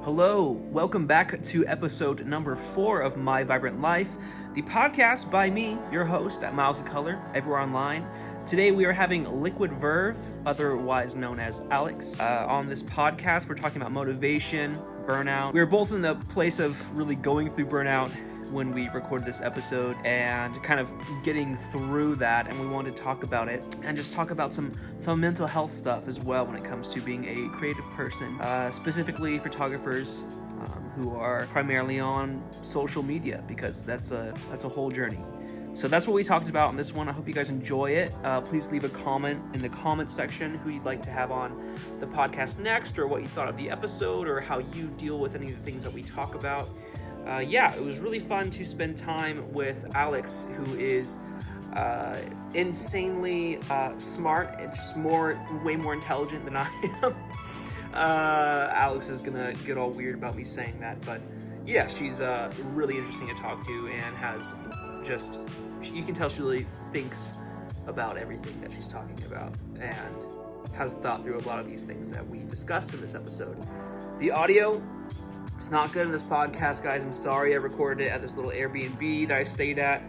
Hello, welcome back to episode number 4 of My Vibrant Life, the podcast by me, your host at Miles of Color, everywhere online. Today we are having Liquid Verve, otherwise known as Alex. On this podcast, we're talking about motivation, burnout. We were both in the place of really going through burnout when we recorded this episode and kind of getting through that, and we wanted to talk about it and just talk about some mental health stuff as well when it comes to being a creative person, specifically photographers who are primarily on social media, because that's a whole journey. So that's what we talked about in this one. I hope you guys enjoy it. Please leave a comment in the comment section who you'd like to have on the podcast next, or what you thought of the episode, or how you deal with any of the things that we talk about. It was really fun to spend time with Alex, who is insanely smart and just way more intelligent than I am. Alex is gonna get all weird about me saying that, but yeah, she's really interesting to talk to, and has just, you can tell she really thinks about everything that she's talking about and has thought through a lot of these things that we discussed in this episode. The audio, it's not good in this podcast, guys. I'm sorry. I recorded it at this little Airbnb that I stayed at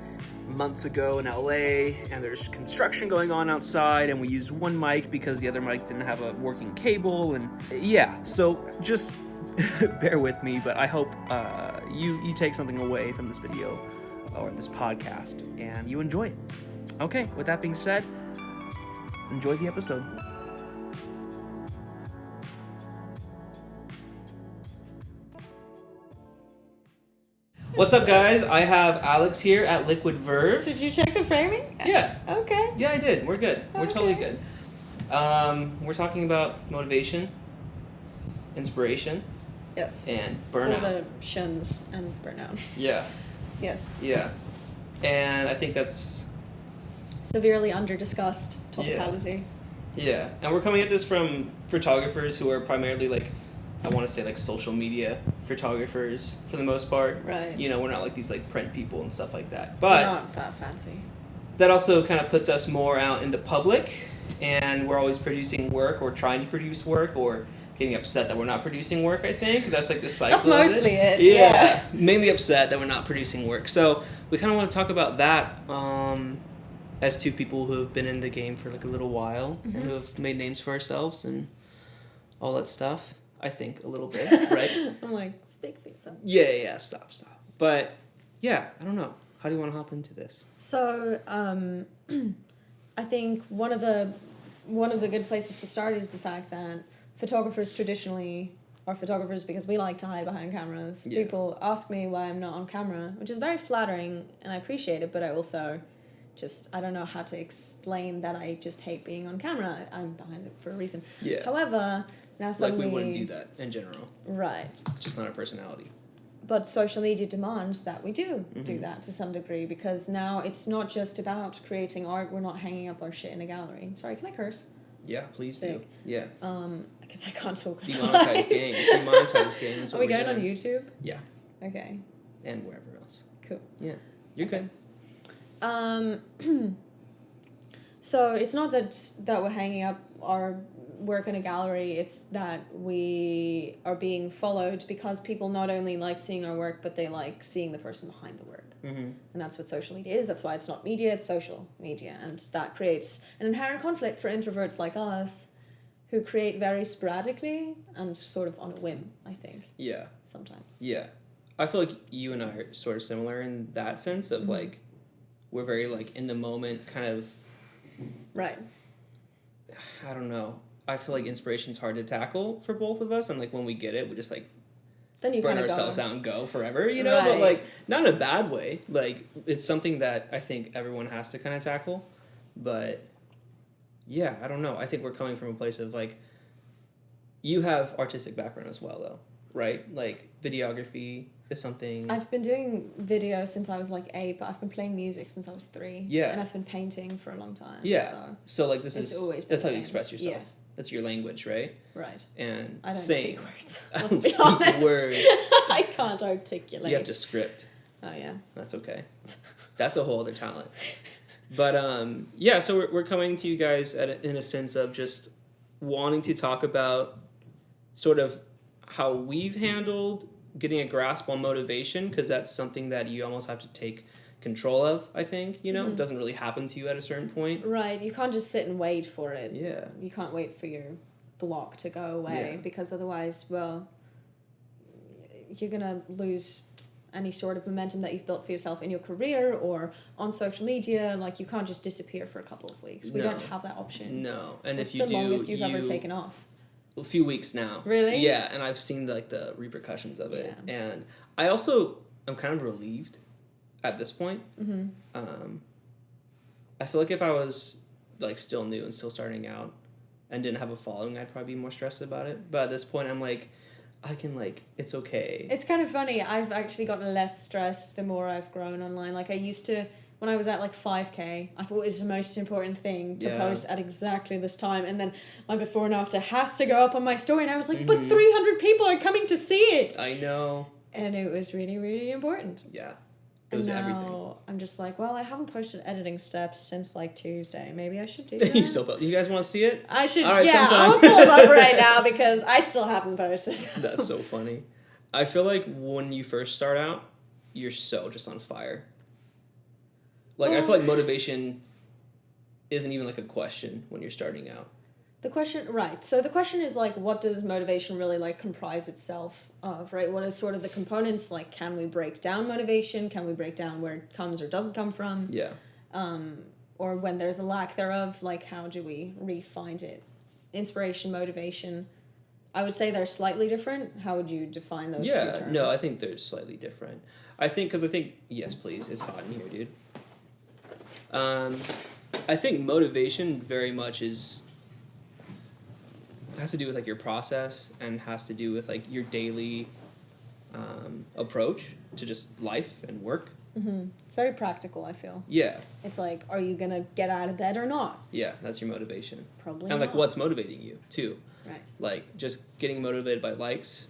months ago in LA, and there's construction going on outside, and we used one mic because the other mic didn't have a working cable, and yeah, so just bear with me, but I hope you take something away from this video or this podcast and you enjoy it. Okay, with that being said, enjoy the episode. What's up, guys? I have Alex here at Liquid Verve. Did you check the framing? Yeah. Okay. Yeah, I did. We're good. We're totally good. We're talking about motivation, inspiration, Yes. and burnout. All the shuns and burnout. Yeah. Yes. Yeah. And I think that's... Severely under-discussed topicality. Yeah. And we're coming at this from photographers who are primarily, like, I want to say, like, social media photographers for the most part. Right. You know, we're not like these, like, print people and stuff like that. But We're not that fancy. that also kind of puts us more out in the public, and we're always producing work or trying to produce work, or getting upset that we're not producing work, I think. That's like the cycle. That's mostly it. Yeah. Mainly upset that we're not producing work. So we kind of want to talk about that as two people who have been in the game for like a little while, and who have made names for ourselves and all that stuff. I think a little bit, right? I'm like, speak for yourself. Yeah, stop. But yeah, I don't know. How do you want to hop into this? So, I think one of the good places to start is the fact that photographers traditionally are photographers because we like to hide behind cameras. Yeah. People ask me why I'm not on camera, which is very flattering, and I appreciate it, but I also I don't know how to explain that I just hate being on camera. I'm behind it for a reason. Yeah. However, now suddenly... Like we wouldn't do that in general. Right. Just not our personality. But social media demands that we do that to some degree, because now it's not just about creating art. We're not hanging up our shit in a gallery. Sorry, can I curse? Yeah, please do. Sick. Yeah. Because I can't talk. Demonetized games. Are we going on YouTube? Yeah. Okay. And wherever else. Cool. Yeah. You're good. So it's not that we're hanging up our work in a gallery, it's that we are being followed because people not only like seeing our work, but they like seeing the person behind the work. And that's what social media is. That's why it's not media, it's social media. And that creates an inherent conflict for introverts like us, who create very sporadically and sort of on a whim, I think. Yeah. Sometimes. Yeah. I feel like you and I are sort of similar in that sense of like, we're very like in the moment kind of... Right. I don't know. I feel like inspiration's hard to tackle for both of us, and like when we get it, we just like then you burn ourselves out and go forever, you know? Right. But like not in a bad way. Like it's something that I think everyone has to kind of tackle. But yeah, I don't know. I think we're coming from a place of like, you have artistic background as well though, right? Like videography is something... I've been doing video since I was like 8, but I've been playing music since I was 3. Yeah. And I've been painting for a long time. Yeah. So like that's how you express yourself. Yeah. That's your language, right? Right. And I don't speak words. I Let's don't be speak honest. words. I can't articulate. You have to script. Oh yeah. That's okay. That's a whole other talent. But yeah, so we're coming to you guys in a sense of just wanting to talk about sort of how we've handled getting a grasp on motivation, because that's something that you almost have to take control of, I think, you know? It doesn't really happen to you at a certain point. Right, you can't just sit and wait for it. Yeah. You can't wait for your block to go away, because otherwise, well, you're gonna lose any sort of momentum that you've built for yourself in your career or on social media. Like, you can't just disappear for a couple of weeks. We don't have that option. No, and What's if you the longest you've ever taken off? A few weeks now. Really? Yeah, and I've seen like the repercussions of it, and I also am kind of relieved at this point. I feel like if I was like still new and still starting out and didn't have a following, I'd probably be more stressed about it. But at this point, I'm like, I can like, it's okay. It's kind of funny. I've actually gotten less stressed the more I've grown online. Like, I used to, when I was at like 5K, I thought it was the most important thing to post at exactly this time. And then my before and after has to go up on my story. And I was like, but 300 people are coming to see it. I know. And it was really, really important. Yeah. It was everything. I'm just like, well, I haven't posted editing steps since like Tuesday. Maybe I should do that. You guys want to see it? I should. All right, yeah, sometime. I'll pull it up right now because I still haven't posted. That's so funny. I feel like when you first start out, you're so just on fire. Like, I feel like motivation isn't even like a question when you're starting out. The question, right. So the question is like, what does motivation really like comprise itself of, right? What is sort of the components? Like, can we break down motivation? Can we break down where it comes or doesn't come from? Yeah. Or when there's a lack thereof, like, how do we re-find it? Inspiration, motivation. I would say they're slightly different. How would you define those two terms? Yeah, no, I think they're slightly different. Because I think, yes, please, it's hot in here, dude. I think motivation very much has to do with like your process and has to do with like your daily approach to just life and work. It's very practical, I feel. Yeah. It's like, are you going to get out of bed or not? Yeah, that's your motivation. Probably And like not. what's motivating you too. Right. Like just getting motivated by likes.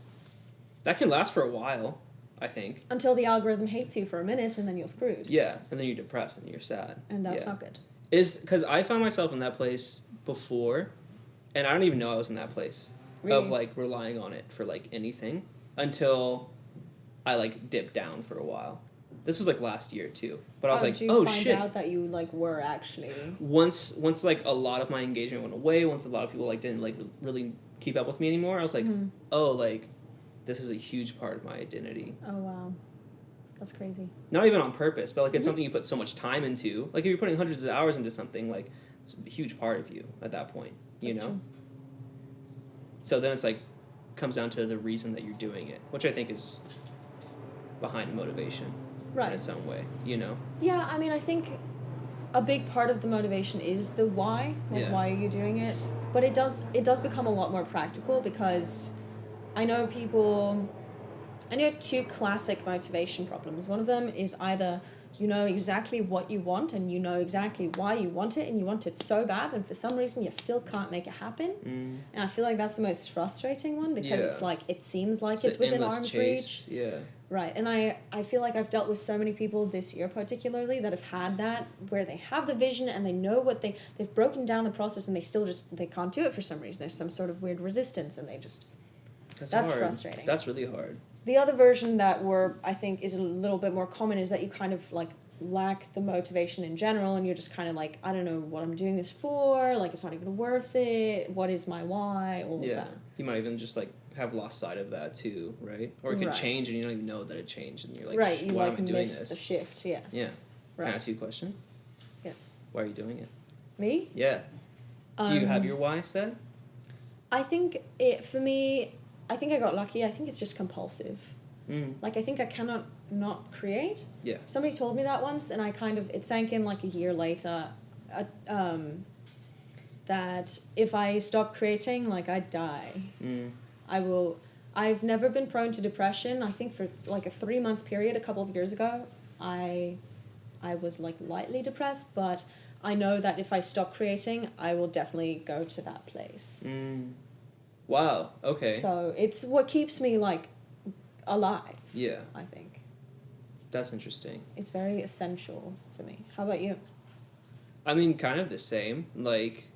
That can last for a while, I think. Until the algorithm hates you for a minute and then you're screwed. Yeah, and then you're depressed and you're sad. And that's not good. Because I found myself in that place before, and I don't even know I was in that place of like relying on it for like anything until I like dipped down for a while. This was like last year too, but I was like, did you oh find shit. out that you like were actually Once like a lot of my engagement went away, once a lot of people like didn't like really keep up with me anymore, I was like, oh, like this is a huge part of my identity. Oh wow, that's crazy. Not even on purpose, but like it's something you put so much time into. Like if you're putting hundreds of hours into something, like it's a huge part of you at that point. You That's know. true. So then it's like comes down to the reason that you're doing it, which I think is behind motivation in its own way. You know. Yeah, I mean, I think a big part of the motivation is the why. Like, why are you doing it? But it does become a lot more practical because I know two classic motivation problems. One of them is either you know exactly what you want and you know exactly why you want it and you want it so bad and for some reason you still can't make it happen. And I feel like that's the most frustrating one because it's like it seems like it's within arm's reach. Yeah. Right, and I feel like I've dealt with so many people this year particularly that have had that, where they have the vision and they know what they've broken down the process and they still they can't do it for some reason. There's some sort of weird resistance and they just... That's hard. frustrating. That's really hard. The other version that I think is a little bit more common is that you kind of like lack the motivation in general and you're just kind of like, I don't know what I'm doing this for, like it's not even worth it, what is my why, all of that. You might even just like have lost sight of that too, right? Or it could change and you don't even know that it changed and you're like, you why like am I doing miss this? the shift, Yeah. Can I ask you a question? Yes. Why are you doing it? Me? Yeah. Do you have your why set? I think for me, I think I got lucky. I think it's just compulsive. Like, I think I cannot not create. Yeah. Somebody told me that once, and it sank in like a year later, that if I stop creating, like, I'd die. I've never been prone to depression. I think for like a 3-month period a couple of years ago, I was like lightly depressed, but I know that if I stop creating, I will definitely go to that place. Wow, okay. So it's what keeps me like alive. Yeah. I think. That's interesting. It's very essential for me. How about you? I mean, kind of the same. Like,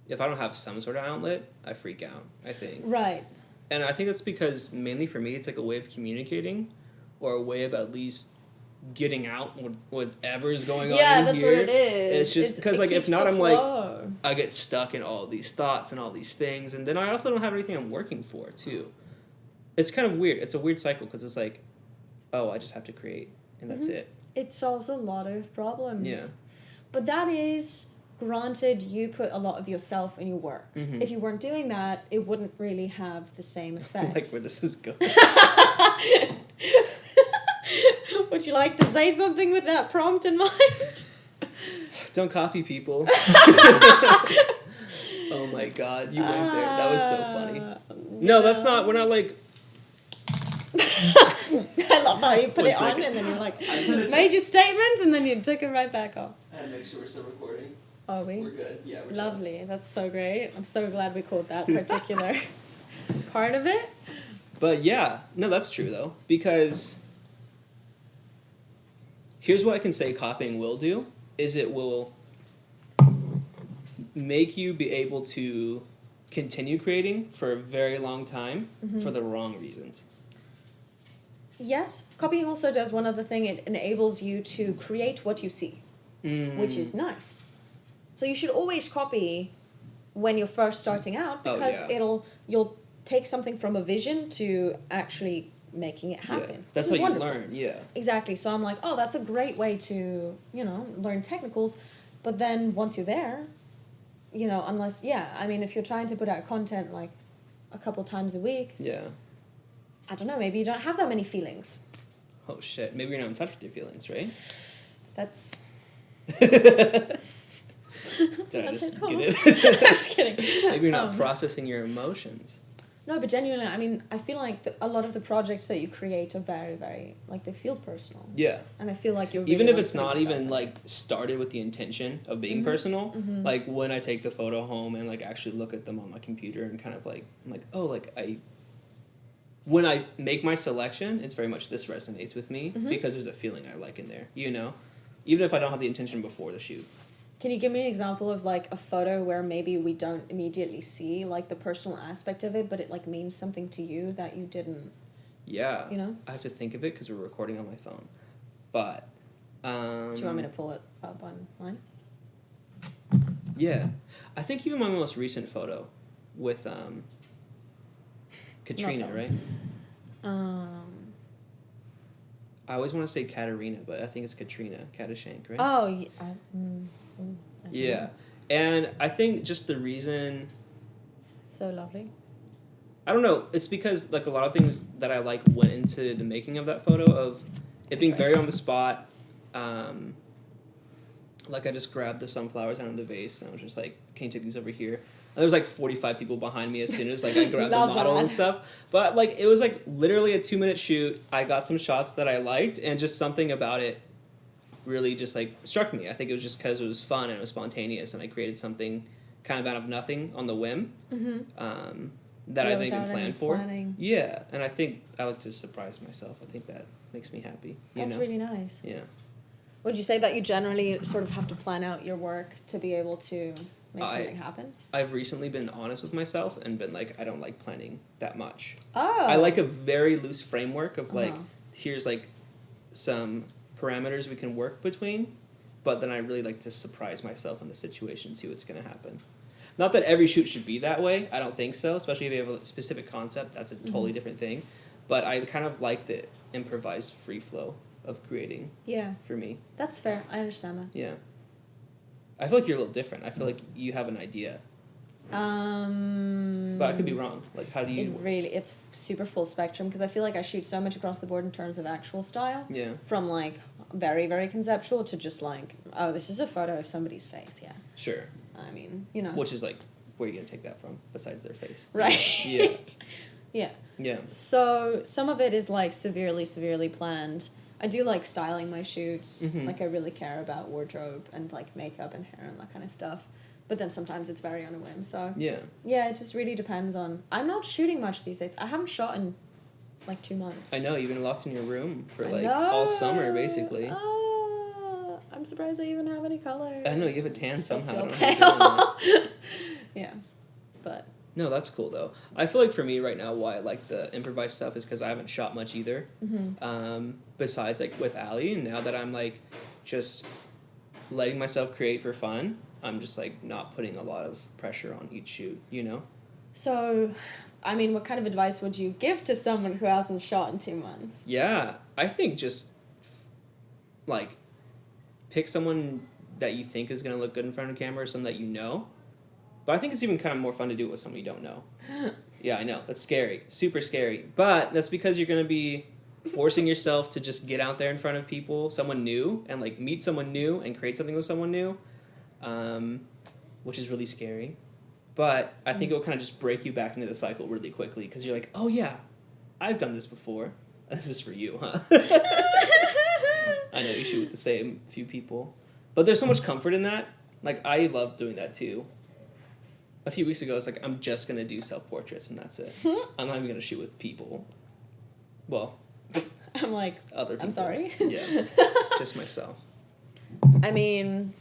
if I don't have some sort of outlet, I freak out, I think. Right. And I think that's because mainly for me, it's like a way of communicating, or a way of at least getting out whatever's going on Yeah, in that's here. what it is. It's just because, like, if keeps not, the I'm flow. like, I get stuck in all these thoughts and all these things, and then I also don't have anything I'm working for, too. It's kind of weird. It's a weird cycle, because it's like, oh, I just have to create, and that's it. It solves a lot of problems. Yeah. But that is, granted, you put a lot of yourself in your work. Mm-hmm. If you weren't doing that, it wouldn't really have the same effect. Like where this is going. Would you like to say something with that prompt in mind? Don't copy people. Oh my god, you went there. That was so funny. No, that's not, we're not like... I love how you put One it second. on and then you're like, made your statement and then you took it right back off. I had to make sure we're still recording. Are we? We're good. Yeah, we're Lovely. That's so great. I'm so glad we caught that particular part of it. But yeah, no, that's true though, because here's what I can say copying will do, is it will make you be able to continue creating for a very long time for the wrong reasons. Yes, copying also does one other thing. It enables you to create what you see, which is nice. So you should always copy when you're first starting out, because you'll take something from a vision to actually making it happen. Yeah, that's how you learn, yeah. Exactly. So I'm like, oh, that's a great way to, learn technicals. But then once you're there, unless, if you're trying to put out content like a couple times a week, I don't know, maybe you don't have that many feelings. Oh shit, maybe you're not in touch with your feelings, right? That's... Did I just get it? I'm just kidding. Maybe you're not processing your emotions. No, but genuinely, I feel like a lot of the projects that you create are very, very, they feel personal. Yeah. And I feel like you're really even if it's not even, started with the intention of being personal, Mm-hmm. When I take the photo home and, actually look at them on my computer and kind of, I'm like, oh, when I make my selection, it's very much this resonates with me because there's a feeling I like in there, Even if I don't have the intention before the shoot. Can you give me an example of, a photo where maybe we don't immediately see, the personal aspect of it, but it, means something to you that you didn't, Yeah. I have to think of it because we're recording on my phone. But, Do you want me to pull it up online? Yeah. I think even my most recent photo with, Katrina, right? I always want to say Katarina, but I think it's Katrina Katashank, right? Oh, yeah. Yeah. And I think just the reason... So lovely. I don't know. It's because, a lot of things that I went into the making of that photo, of it being very on the spot. I just grabbed the sunflowers out of the vase, and I was just like, can you take these over here? And there was 45 people behind me as soon as I grabbed the model and stuff. But it was literally a 2-minute shoot. I got some shots that I liked, and just something about it really just struck me. I think it was just because it was fun and it was spontaneous, and I created something kind of out of nothing on the whim that I didn't even plan for. Yeah, and I think I like to surprise myself. I think that makes me happy. That's really nice. Yeah. Would you say that you generally sort of have to plan out your work to be able to make something happen? I've recently been honest with myself and been I don't like planning that much. Oh. I like a very loose framework of here's some parameters we can work between, but then I really like to surprise myself in the situation, see what's going to happen. Not that every shoot should be that way. I don't think so, especially if you have a specific concept. That's a totally different thing. But I kind of like the improvised free flow of creating. Yeah. For me. That's fair. I understand that. Yeah. I feel like you're a little different. I feel like you have an idea. But I could be wrong. How do you... It's super full spectrum, because I feel like I shoot so much across the board in terms of actual style. Yeah. From, very, very conceptual to just, oh, this is a photo of somebody's face, yeah. Sure. I mean, Which is, where are you going to take that from, besides their face? Right. Yeah. Yeah. Yeah. So, some of it is, severely, severely planned. I do like styling my shoots. I really care about wardrobe and, makeup and hair and that kind of stuff. But then sometimes it's very on a whim, so... Yeah. Yeah, it just really depends on... I'm not shooting much these days. I haven't shot in, 2 months. I know, you've been locked in your room for, all summer, basically. Oh, I'm surprised I even have any color. I know, you have a tan somehow. I don't know pale. Yeah, but... No, that's cool though. I feel like for me right now, why I like the improvised stuff is because I haven't shot much either. Besides like with Ali, and now that I'm like just letting myself create for fun, I'm just like not putting a lot of pressure on each shoot, you know? So, I mean, what kind of advice would you give to someone who hasn't shot in 2 months? Yeah, I think just like pick someone that you think is gonna look good in front of the camera, or someone that you know. But I think it's even kind of more fun to do it with someone you don't know. Yeah, I know. That's scary. Super scary. But that's because you're going to be forcing yourself to just get out there in front of people, someone new, and like meet someone new and create something with someone new, which is really scary. But I think it'll kind of just break you back into the cycle really quickly because you're like, oh yeah, I've done this before. This is for you, huh? I know you shoot with the same few people. But there's so much comfort in that. Like, I love doing that too. A few weeks ago, I was like, I'm just going to do self-portraits and that's it. I'm not even going to shoot with people. Well, I'm like, other people. I'm sorry. Yeah, just myself. I mean,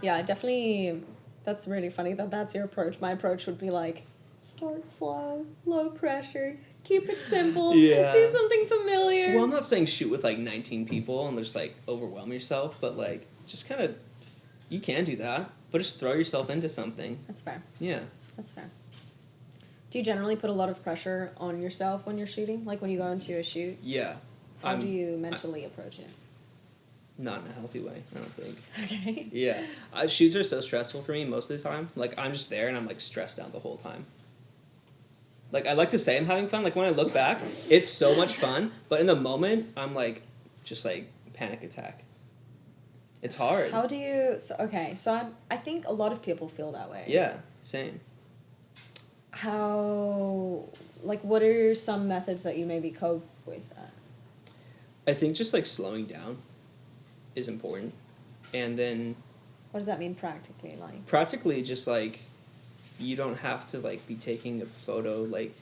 yeah, definitely, that's really funny that that's your approach. My approach would be like, start slow, low pressure, keep it simple, do something familiar. Well, I'm not saying shoot with like 19 people and just like overwhelm yourself, but like just kind of, you can do that. But just throw yourself into something. That's fair. Yeah. That's fair. Do you generally put a lot of pressure on yourself when you're shooting? Like when you go into a shoot? Yeah. How do you mentally approach it? Not in a healthy way, I don't think. Okay. Yeah. Shoots are so stressful for me most of the time. Like, I'm just there and I'm like stressed out the whole time. Like, I like to say I'm having fun. Like, when I look back, it's so much fun. But in the moment, I'm like, just like panic attack. It's hard. How do you... So I think a lot of people feel that way. Yeah, same. How... Like, what are some methods that you maybe cope with that? I think just, like, slowing down is important. And then... What does that mean practically, like? Practically, just, like, you don't have to, like, be taking a photo, like,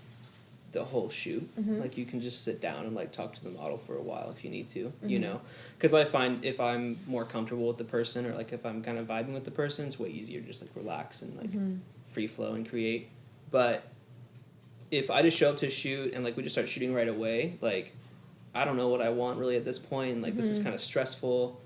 the whole shoot. Like, you can just sit down and like talk to the model for a while if you need to, you know, because I find if I'm more comfortable with the person or like if I'm kind of vibing with the person, it's way easier to just like relax and like free flow and create. But if I just show up to a shoot and like we just start shooting right away, like I don't know what I want really at this point, and like this is kind of stressful,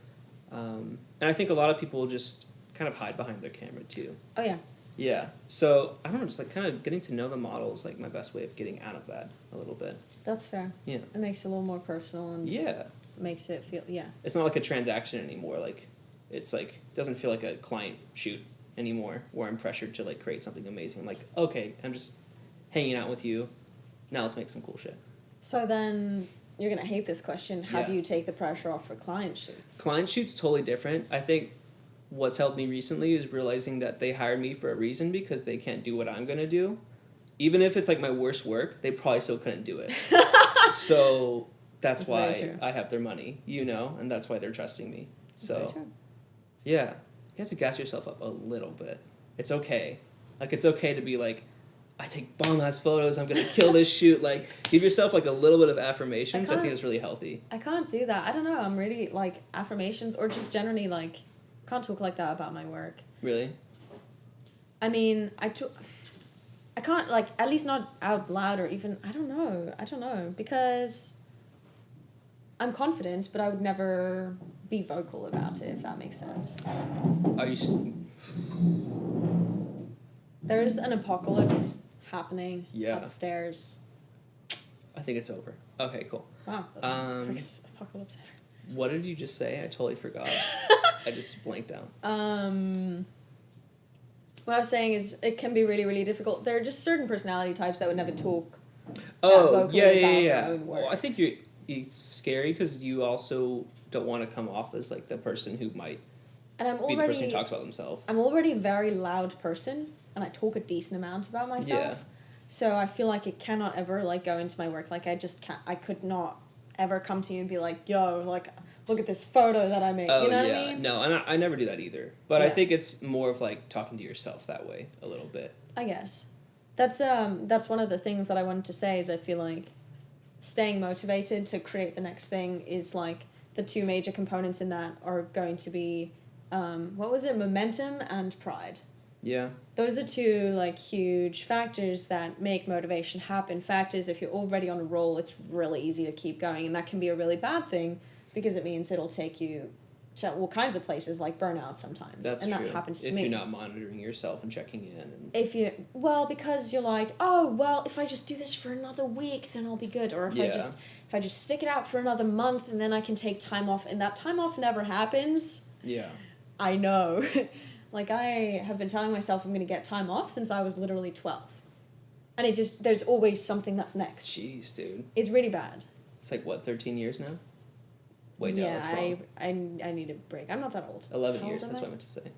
and I think a lot of people just kind of hide behind their camera too. Oh yeah. Yeah, so I don't know, just like kind of getting to know the model is like my best way of getting out of that a little bit. That's fair. Yeah. It makes it a little more personal and makes it feel, It's not like a transaction anymore, like it's like, doesn't feel like a client shoot anymore where I'm pressured to like create something amazing. I'm like, okay, I'm just hanging out with you, now let's make some cool shit. So then, you're going to hate this question, how do you take the pressure off for client shoots? Client shoots totally different. I think what's helped me recently is realizing that they hired me for a reason because they can't do what I'm going to do. Even if it's like my worst work, they probably still couldn't do it. So that's why I have their money, you know, and that's why they're trusting me. So, yeah, you have to gas yourself up a little bit. It's okay. Like, it's okay to be like, I take bomb-ass photos, I'm going to kill this shoot. Like, give yourself like a little bit of affirmations. I think it's really healthy. I can't do that. I don't know. I'm really like affirmations or just generally like, can't talk like that about my work. Really? I mean, I can't, like, at least not out loud or even, I don't know, because I'm confident, but I would never be vocal about it, if that makes sense. Are you... There's an apocalypse happening upstairs. I think it's over. Okay, cool. Wow, that's the quickest apocalypse ever. What did you just say? I totally forgot. I just blanked out. What I was saying is it can be really, really difficult. There are just certain personality types that would never talk. Yeah. Well, I think it's scary because you also don't want to come off as like the person who might be the person who talks about themselves. I'm already a very loud person, and I talk a decent amount about myself. Yeah. So I feel like it cannot ever like go into my work. Like I could not ever come to you and be like, yo, like, look at this photo that I made. You know what I mean? No, and I never do that either. But I think it's more of like talking to yourself that way a little bit. I guess. That's one of the things that I wanted to say is I feel like staying motivated to create the next thing is like the two major components in that are going to be, momentum and pride. Yeah. Those are two, like, huge factors that make motivation happen. Fact is, if you're already on a roll, it's really easy to keep going, and that can be a really bad thing because it means it'll take you to all kinds of places, like burnout sometimes. That's and true. That happens to if me. If you're not monitoring yourself and checking in. And... because you're like, oh, well, if I just do this for another week, then I'll be good. Or if I just stick it out for another month, and then I can take time off, and that time off never happens. Yeah. I know. Like, I have been telling myself I'm going to get time off since I was literally 12. And there's always something that's next. Jeez, dude. It's really bad. It's like, what, 13 years now? Wait, no, yeah, that's wrong. I need a break. I'm not that old. 11 How years, old that's am what I meant to say.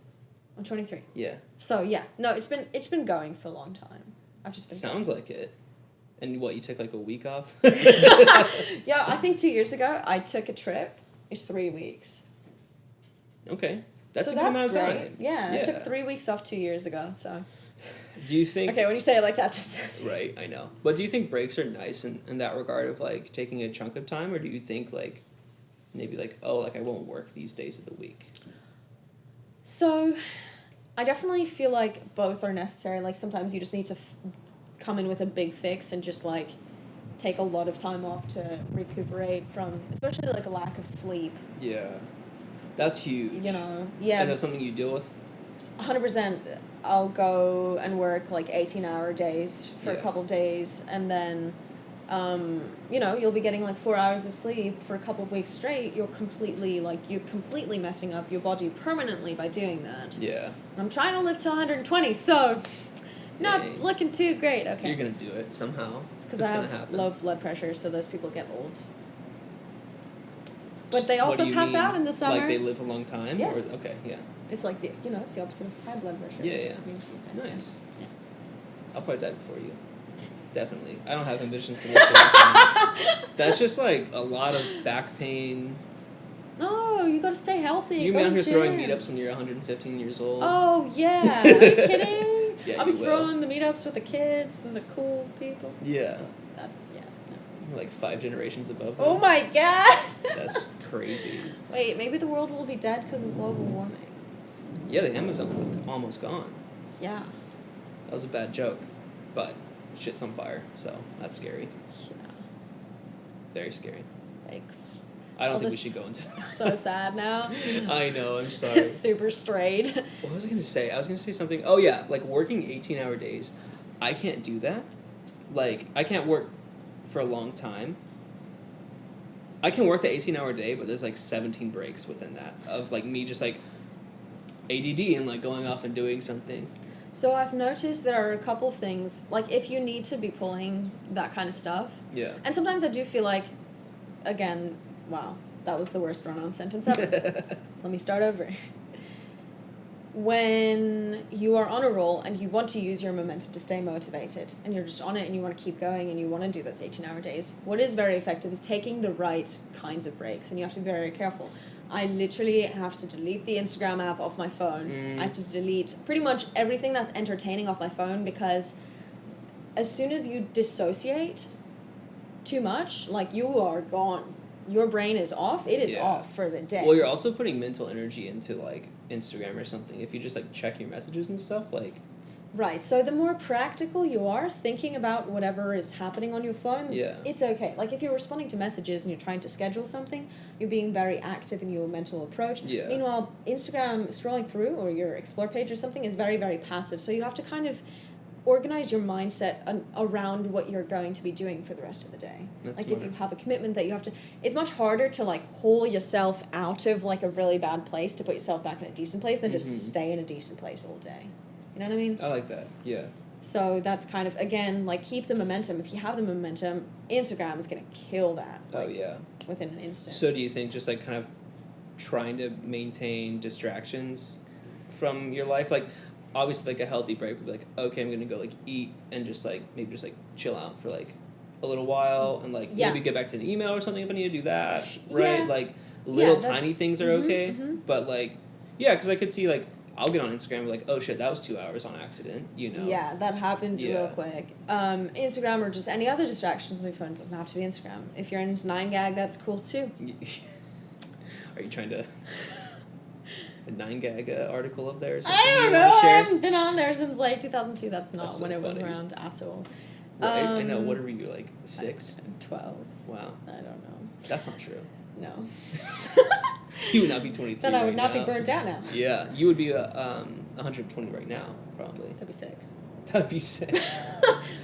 I'm 23. Yeah. So, yeah. No, it's been going for a long time. I've just been Sounds like it. And what, you took like a week off? Yeah, I think 2 years ago, I took a trip. It's 3 weeks. Okay. That's a good amount of time. Yeah, I took 3 weeks off 2 years ago, so... Do you think... Okay, when you say it like that... Right, I know. But do you think breaks are nice in that regard of, like, taking a chunk of time? Or do you think, like, maybe, like, oh, like, I won't work these days of the week? So, I definitely feel like both are necessary. Like, sometimes you just need to come in with a big fix and just, like, take a lot of time off to recuperate from... Especially, like, a lack of sleep. Yeah. That's huge. You know? Yeah. Is that something you deal with? 100%. I'll go and work like 18-hour days for a couple of days, and then, you'll be getting like 4 hours of sleep for a couple of weeks straight. You're completely messing up your body permanently by doing that. Yeah. And I'm trying to live to 120, so not looking too great. Okay. You're gonna do it somehow. It's because I have low blood pressure, so those people get old. But they also pass out in the summer. Like they live a long time? Yeah. Or, okay, yeah. It's like, it's the opposite of high blood pressure. Yeah. Nice. Yeah. I'll probably die before you. Definitely. I don't have ambitions to live for a long time. That's just like a lot of back pain. No, you gotta stay healthy. You're out here throwing meetups when you're 115 years old. Oh, yeah. Are you kidding? Yeah, I'll be throwing the meetups with the kids and the cool people. Yeah. So that's, Like 5 generations above them. Oh my god! That's crazy. Wait, maybe the world will be dead because of global warming. Yeah, the Amazon's like almost gone. Yeah. That was a bad joke, but shit's on fire, so that's scary. Yeah. Very scary. Thanks. I don't think we should go into that. So sad now. I know, I'm sorry. Super straight. What was I going to say? I was going to say something. Oh, yeah, like working 18-hour days. I can't do that. Like, I can't work for a long time. I can work the 18-hour day, but there's like 17 breaks within that of like me just like ADD and like going off and doing something. So I've noticed there are a couple of things, like if you need to be pulling that kind of stuff. Yeah. And sometimes I do feel like, again, wow, that was the worst run-on sentence ever. Let me start over. When you are on a roll and you want to use your momentum to stay motivated and you're just on it and you want to keep going and you want to do those 18-hour days, what is very effective is taking the right kinds of breaks, and you have to be very careful. I literally have to delete the Instagram app off my phone. I have to delete pretty much everything that's entertaining off my phone, because as soon as you dissociate too much, like, you are gone. Your brain is off. It is off for the day. Well, you're also putting mental energy into, like, Instagram or something. If you just, like, check your messages and stuff, like... Right, so the more practical you are thinking about whatever is happening on your phone, it's okay. Like, if you're responding to messages and you're trying to schedule something, you're being very active in your mental approach. Yeah. Meanwhile, Instagram scrolling through, or your Explore page or something, is very, very passive. So you have to kind of organize your mindset around what you're going to be doing for the rest of the day. That's like, smart. if you have a commitment that you have to... It's much harder to, like, haul yourself out of, like, a really bad place to put yourself back in a decent place than just stay in a decent place all day. You know what I mean? I like that, yeah. So that's kind of, again, like, keep the momentum. If you have the momentum, Instagram is going to kill that. Like, within an instant. So do you think just, like, kind of trying to maintain distractions from your life? Like, obviously, like, a healthy break would be like, okay, I'm going to go, like, eat and just, like, maybe just, like, chill out for, like, a little while and, like, maybe get back to an email or something if I need to do that, right? Like, little tiny things are okay. But, like, because I could see, like, I'll get on Instagram and be like, oh shit, that was 2 hours on accident, you know? Yeah, that happens real quick. Instagram or just any other distractions on your phone, doesn't have to be Instagram. If you're into 9gag, that's cool too. Are you trying to... a 9gag article up there or something? I don't you know. want to I share? haven't been on there since like 2002. That's not That's when so it was funny. around at all. Right? I know. What were you, like, 6? 12. Wow. I don't know. That's not true. No. You would not be 23 Then I would right not now. be burnt out now. Yeah. You would be 120 right now, probably. That'd be sick. That'd be sick.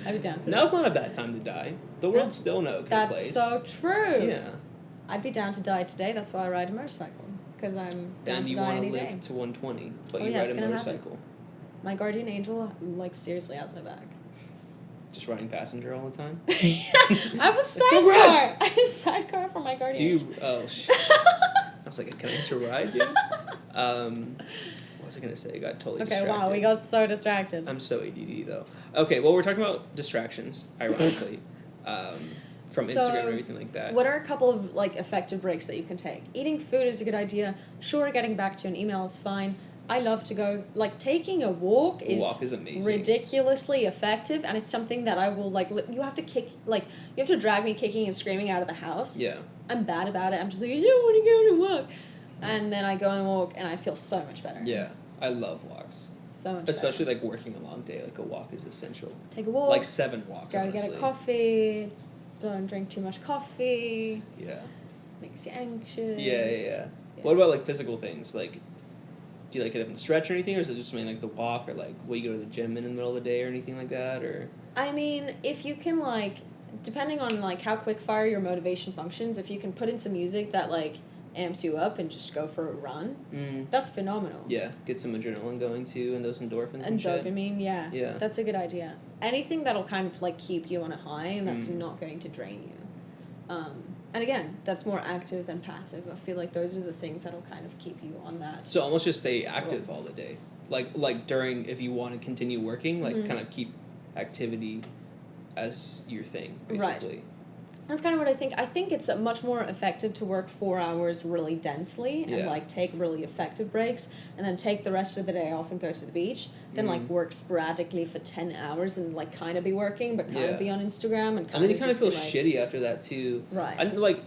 I'd be down for that. Now's not a bad time to die. The world's still no good That's place. so true. Yeah. I'd be down to die today. That's why I ride a motorcycle. Because I'm down And to you die want any to live day. to 120, but Oh, you yeah, ride it's a gonna motorcycle. My guardian angel, like, seriously has my back. Just riding passenger all the time? I have a Don't rush. sidecar. I have a sidecar for my guardian Do angel. you... Oh, shit. I was like, can I hitch a ride, dude? What was I going to say? I got totally Okay, distracted. wow, we got so distracted. I'm so ADD, though. Okay, well, we're talking about distractions, ironically, from So, Instagram and everything like that. What are a couple of, like, effective breaks that you can take? Eating food is a good idea. Sure, getting back to an email is fine. I love to go, like, taking a walk is amazing. ridiculously effective, and it's something that I will, like, you have to kick, like, you have to drag me kicking and screaming out of the house. Yeah. I'm bad about it. I'm just like, I don't want to go to walk. And then I go and walk, and I feel so much better. Yeah, I love walks. So much Especially, like, working a long day. Like, a walk is essential. better. Take a walk. Like, 7 walks, Go honestly. get a coffee. Don't drink too much coffee. Yeah. Makes you anxious. Yeah. What about, like, physical things? Like, do you, like, get up and stretch or anything? Or is it just mainly, like, the walk? Or, like, will you go to the gym in the middle of the day or anything like that? Or... I mean, if you can, like, depending on, like, how quick fire your motivation functions, if you can put in some music that, like, amps you up and just go for a run, that's phenomenal. Yeah, get some adrenaline going, too, and those endorphins and shit. Dopamine, yeah. Yeah. That's a good idea. Anything that'll kind of, like, keep you on a high and that's not going to drain you. And again, that's more active than passive. I feel like those are the things that'll kind of keep you on that. So almost just stay active all the day. Like during, if you want to continue working, like, kind of keep activity as your thing, basically. Right. That's kind of what I think. I think it's much more effective to work 4 hours really densely and, like, take really effective breaks and then take the rest of the day off and go to the beach than, like, work sporadically for 10 hours and, like, kind of be working but kind of be on Instagram and kind of then you kind of feel like, shitty after that, too. Right. And, like,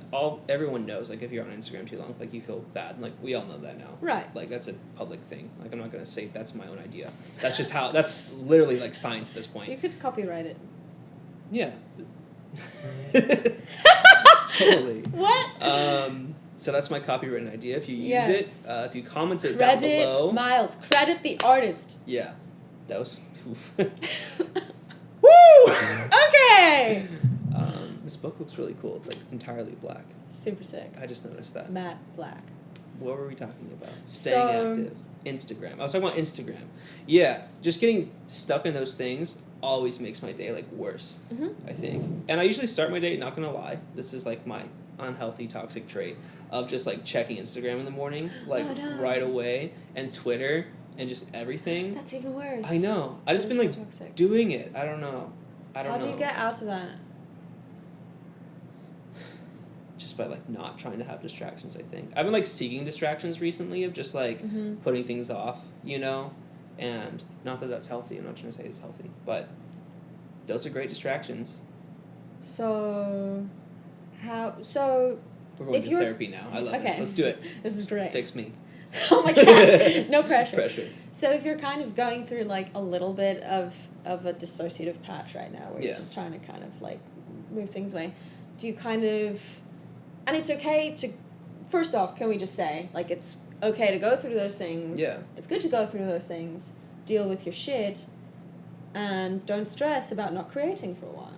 everyone knows, like, if you're on Instagram too long, like, you feel bad. Like, we all know that now. Right. Like, that's a public thing. Like, I'm not going to say that's my own idea. That's just how, that's literally, like, science at this point. You could copyright it. Yeah. Totally. What? So that's my copywritten idea. If you use Yes. it, if you comment it down Credit below. Miles. Credit the artist. Yeah. That was... Woo! Okay! This book looks really cool. It's, like, entirely black. Super sick. I just noticed that. Matte black. What were we talking about? Staying active. Instagram. I was talking about Instagram. Yeah, just getting stuck in those things always makes my day, like, worse, I think. And I usually start my day, not gonna lie, this is, like, my unhealthy, toxic trait of just, like, checking Instagram in the morning, like, right away, and Twitter, and just everything. That's even worse. I know. I just been, like, toxic. doing it. I don't know. How do you get out of that? Just by, like, not trying to have distractions, I think. I've been, like, seeking distractions recently of just, like, putting things off, you know? And not that that's healthy. I'm not trying to say it's healthy. But those are great distractions. So, We're going to you're- therapy now. I love this. Let's do it. This is great. Fix me. Oh my god. No pressure. Pressure. So if you're kind of going through, like, a little bit of a dissociative patch right now where you're just trying to kind of, like, move things away, do you kind of... And it's okay to... First off, can we just say, like, it's okay to go through those things. Yeah. It's good to go through those things, deal with your shit, and don't stress about not creating for a while.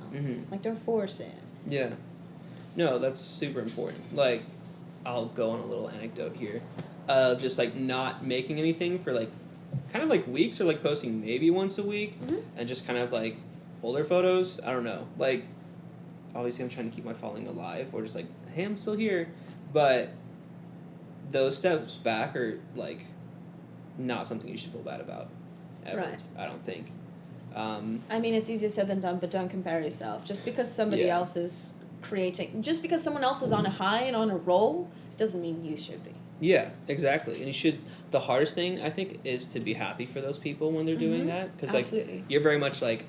Like, don't force it. Yeah. No, that's super important. Like, I'll go on a little anecdote here of just, like, not making anything for, like, kind of, like, weeks or, like, posting maybe once a week and just kind of, like, older photos. I don't know. Like, obviously I'm trying to keep my following alive or just, like, hey, I'm still here. But those steps back are, like, not something you should feel bad about. Ever. Right. I don't think. I mean, it's easier said than done, but don't compare yourself. Just because somebody else is creating... Just because someone else is on a high and on a roll doesn't mean you should be. Yeah, exactly. And you should... The hardest thing, I think, is to be happy for those people when they're doing that. Because, like, you're very much like,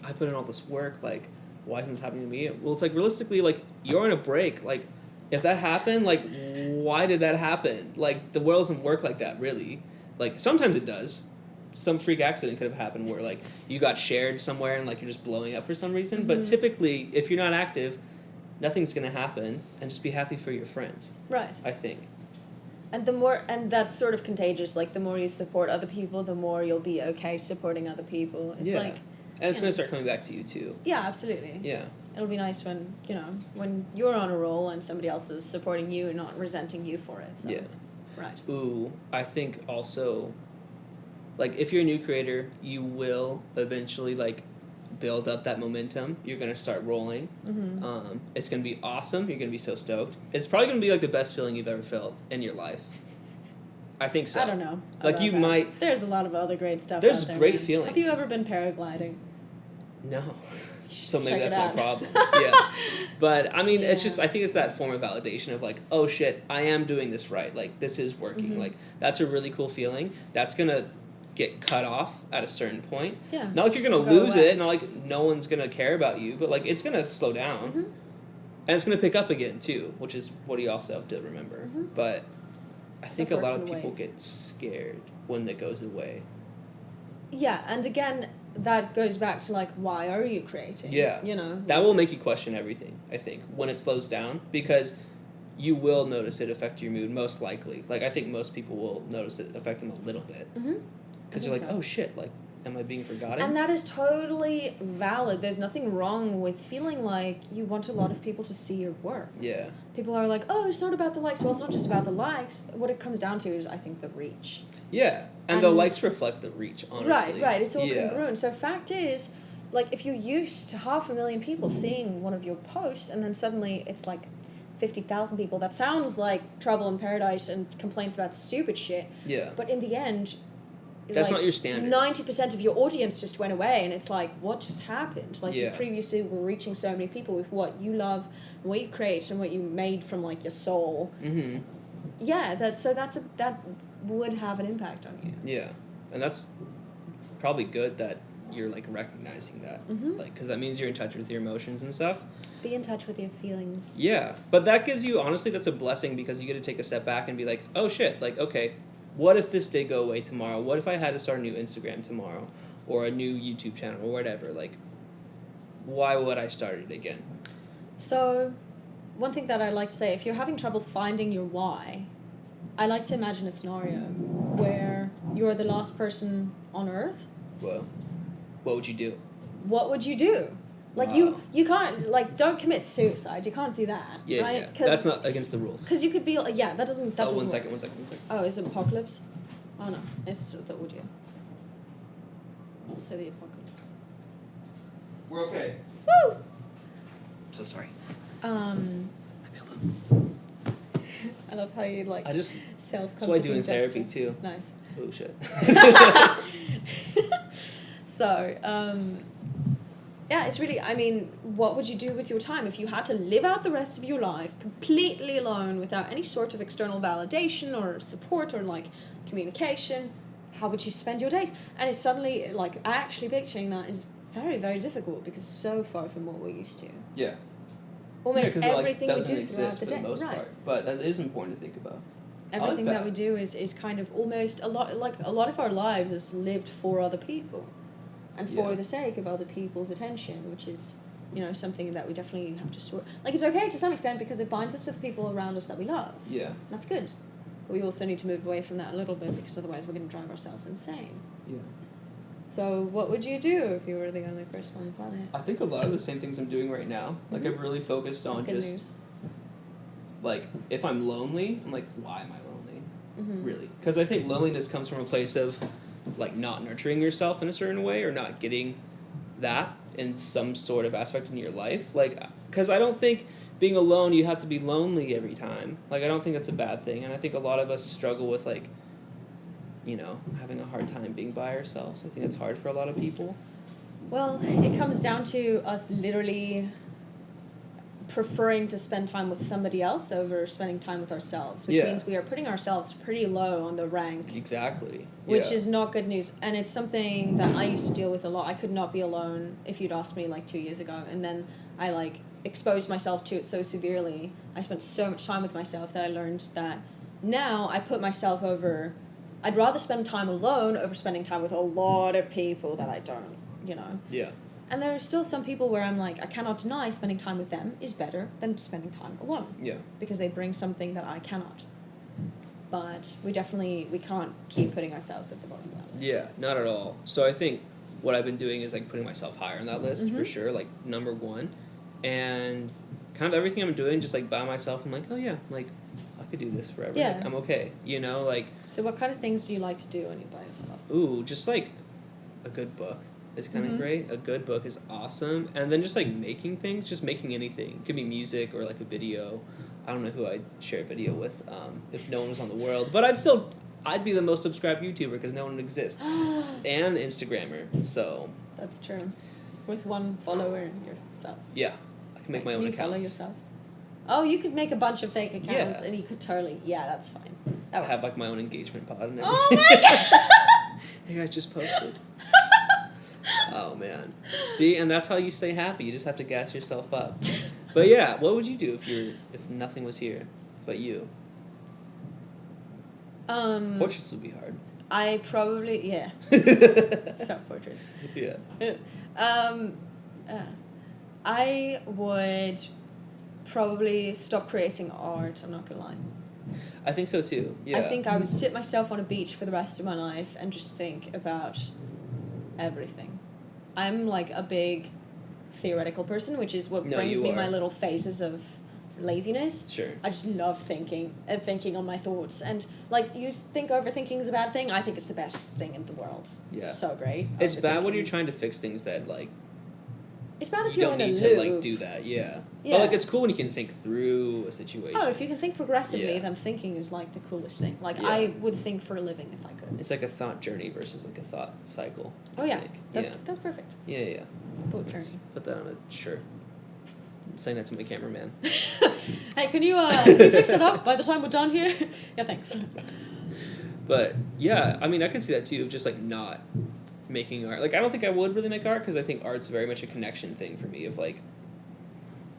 I put in all this work, like, why isn't this happening to me? Well, it's like, realistically, like, you're on a break. Like, if that happened, like, why did that happen? Like, the world doesn't work like that, really. Like, sometimes it does. Some freak accident could have happened where, like, you got shared somewhere and, like, you're just blowing up for some reason. Mm-hmm. But typically, if you're not active, nothing's going to happen. And just be happy for your friends. Right. I think. And that's sort of contagious. Like, the more you support other people, the more you'll be okay supporting other people. It's like... And it's going to start coming back to you, too. Yeah, absolutely. Yeah. It'll be nice when, when you're on a roll and somebody else is supporting you and not resenting you for it. So. Yeah. Right. Ooh, I think also, like, if you're a new creator, you will eventually, like, build up that momentum. You're going to start rolling. Mm-hmm. It's going to be awesome. You're going to be so stoked. It's probably going to be, like, the best feeling you've ever felt in your life. I think so. I don't know. Like, you might... There's a lot of other great stuff There's out there, great man. feelings. Have you ever been paragliding? No. So maybe Check that's it my out. problem. Yeah. But, I mean, it's Yeah. just... I think it's that form of validation of, like, oh, shit, I am doing this right. Like, this is working. Mm-hmm. Like, that's a really cool feeling. That's going to get cut off at a certain point. Yeah. Not like you're going to Go lose away. it. Not like no one's going to care about you. But, like, it's going to slow down. Mm-hmm. And it's going to pick up again, too. Which is what you also have to remember. Mm-hmm. But I think Stuff a lot works of in people waves. get scared when that goes away. Yeah, and again, that goes back to, like, why are you creating? Yeah. That will make you question everything, I think, when it slows down, because you will notice it affect your mood, most likely. Like, I think most people will notice it affect them a little bit. Mm-hmm. Because you're like, oh, shit, like, am I being forgotten? And that is totally valid. There's nothing wrong with feeling like you want a lot of people to see your work. Yeah. People are like, oh, it's not about the likes. Well, it's not just about the likes. What it comes down to is, I think, the reach. Yeah. And the likes reflect the reach, honestly. Right. It's all congruent. So fact is, like, if you're used to 500,000 people seeing one of your posts, and then suddenly it's like 50,000 people, that sounds like trouble in paradise and complaints about stupid shit. Yeah. But in the end... That's not your standard. 90% of your audience just went away, and it's like, what just happened? Like, you previously were reaching so many people with what you love, what you create, and what you made from, like, your soul. Mm-hmm. Yeah, that would have an impact on you. Yeah. And that's probably good that you're, like, recognizing that. Mm-hmm. Like, because that means you're in touch with your emotions and stuff. Be in touch with your feelings. Yeah. But that gives you, honestly, that's a blessing, because you get to take a step back and be like, oh, shit, like, okay, what if this did go away tomorrow? What if I had to start a new Instagram tomorrow? Or a new YouTube channel or whatever? Like, why would I start it again? So, one thing that I'd like to say, if you're having trouble finding your why, I like to imagine a scenario where you're the last person on Earth. Well, what would you do? What would you do? Like, Wow. you can't, like, don't commit suicide. You can't do that. Yeah, right? yeah. That's not against the rules. Because you could be, that doesn't Oh, doesn't one work. second. Oh, is it apocalypse? Oh, no. It's the audio. Also the apocalypse. We're okay. Woo! I'm so sorry. I love how you, like, I just... self-comforting That's what I do in gesture. therapy, too. Nice. Oh, shit. So, yeah, it's really, I mean, what would you do with your time if you had to live out the rest of your life completely alone without any sort of external validation or support or, like, communication? How would you spend your days? And it's suddenly, like, actually picturing that is very, very difficult because it's so far from what we're used to. Yeah. Almost Yeah, everything doesn't we do throughout exist the for day. the most part. But that is important to think about. Everything I like that we do is kind of almost a lot of our lives is lived for other people and for the sake of other people's attention, which is, something that we definitely have to sort. Like, it's okay to some extent because it binds us to the people around us that we love. Yeah. That's good. But we also need to move away from that a little bit because otherwise we're going to drive ourselves insane. Yeah. So what would you do if you were the only person on the planet? I think a lot of the same things I'm doing right now. Like, Mhm. I've really focused on That's good just... news. Like, if I'm lonely, I'm like, why am I lonely? Mm-hmm. Really? Because I think loneliness comes from a place of, like, not nurturing yourself in a certain way or not getting that in some sort of aspect in your life. Like, because I don't think being alone, you have to be lonely every time. Like, I don't think that's a bad thing. And I think a lot of us struggle with, like, having a hard time being by ourselves. I think that's hard for a lot of people. Well, it comes down to us literally preferring to spend time with somebody else over spending time with ourselves, which means we are putting ourselves pretty low on the rank. Exactly. Which is not good news. And it's something that I used to deal with a lot. I could not be alone if you'd asked me, like, 2 years ago. And then I, like, exposed myself to it so severely. I spent so much time with myself that I learned that now I put myself over. I'd rather spend time alone over spending time with a lot of people that I don't, Yeah. And there are still some people where I'm like, I cannot deny spending time with them is better than spending time alone. Yeah. Because they bring something that I cannot. But we can't keep putting ourselves at the bottom of that list. Yeah, not at all. So I think what I've been doing is like putting myself higher on that list for sure, like number one. And kind of everything I'm doing just like by myself, I'm like, oh yeah, like I could do this forever. Yeah. Like, I'm okay. Like. So what kind of things do you like to do when you're by yourself? Ooh, just like a good book is kind of great. A good book is awesome. And then just like making things, just making anything. It could be music or like a video. I don't know who I'd share a video with if no one was on the world. But I'd be the most subscribed YouTuber because no one exists. And Instagrammer, so. That's true. With one follower yourself. Yeah. I can make my own accounts. Follow yourself? Oh, you could make a bunch of fake accounts Yeah. and you could totally, that's fine. I have like my own engagement pod and everything. Oh my god! Hey guys, just posted. Oh man. See, and that's how you stay happy. You just have to gas yourself up. But yeah, what would you do if nothing was here but you? Portraits would be hard. I probably self-portraits. Yeah. I would probably stop creating art, I'm not gonna lie. I think so too. Yeah. I think I would sit myself on a beach for the rest of my life and just think about everything. I'm like a big theoretical person, which is what brings me my little phases of laziness. Sure. I just love thinking and thinking on my thoughts. And like, you think overthinking is a bad thing? I think it's the best thing in the world. Yeah. It's so great. It's bad when you're trying to fix things that like it's bad if you you're don't in a need loop. to like do that, yeah. Yeah. But like it's cool when you can think through a situation. Oh, if you can think progressively, Yeah. then thinking is like the coolest thing. Like Yeah. I would think for a living if I could. It's like a thought journey versus like a thought cycle. Oh I yeah. think. That's perfect. Yeah. Thought journey. Put that on a shirt. I'm saying that to my cameraman. Hey, can you fix it up by the time we're done here? Yeah, thanks. But yeah, I mean, I can see that too of just like not making art. Like I don't think I would really make art because I think art's very much a connection thing for me of like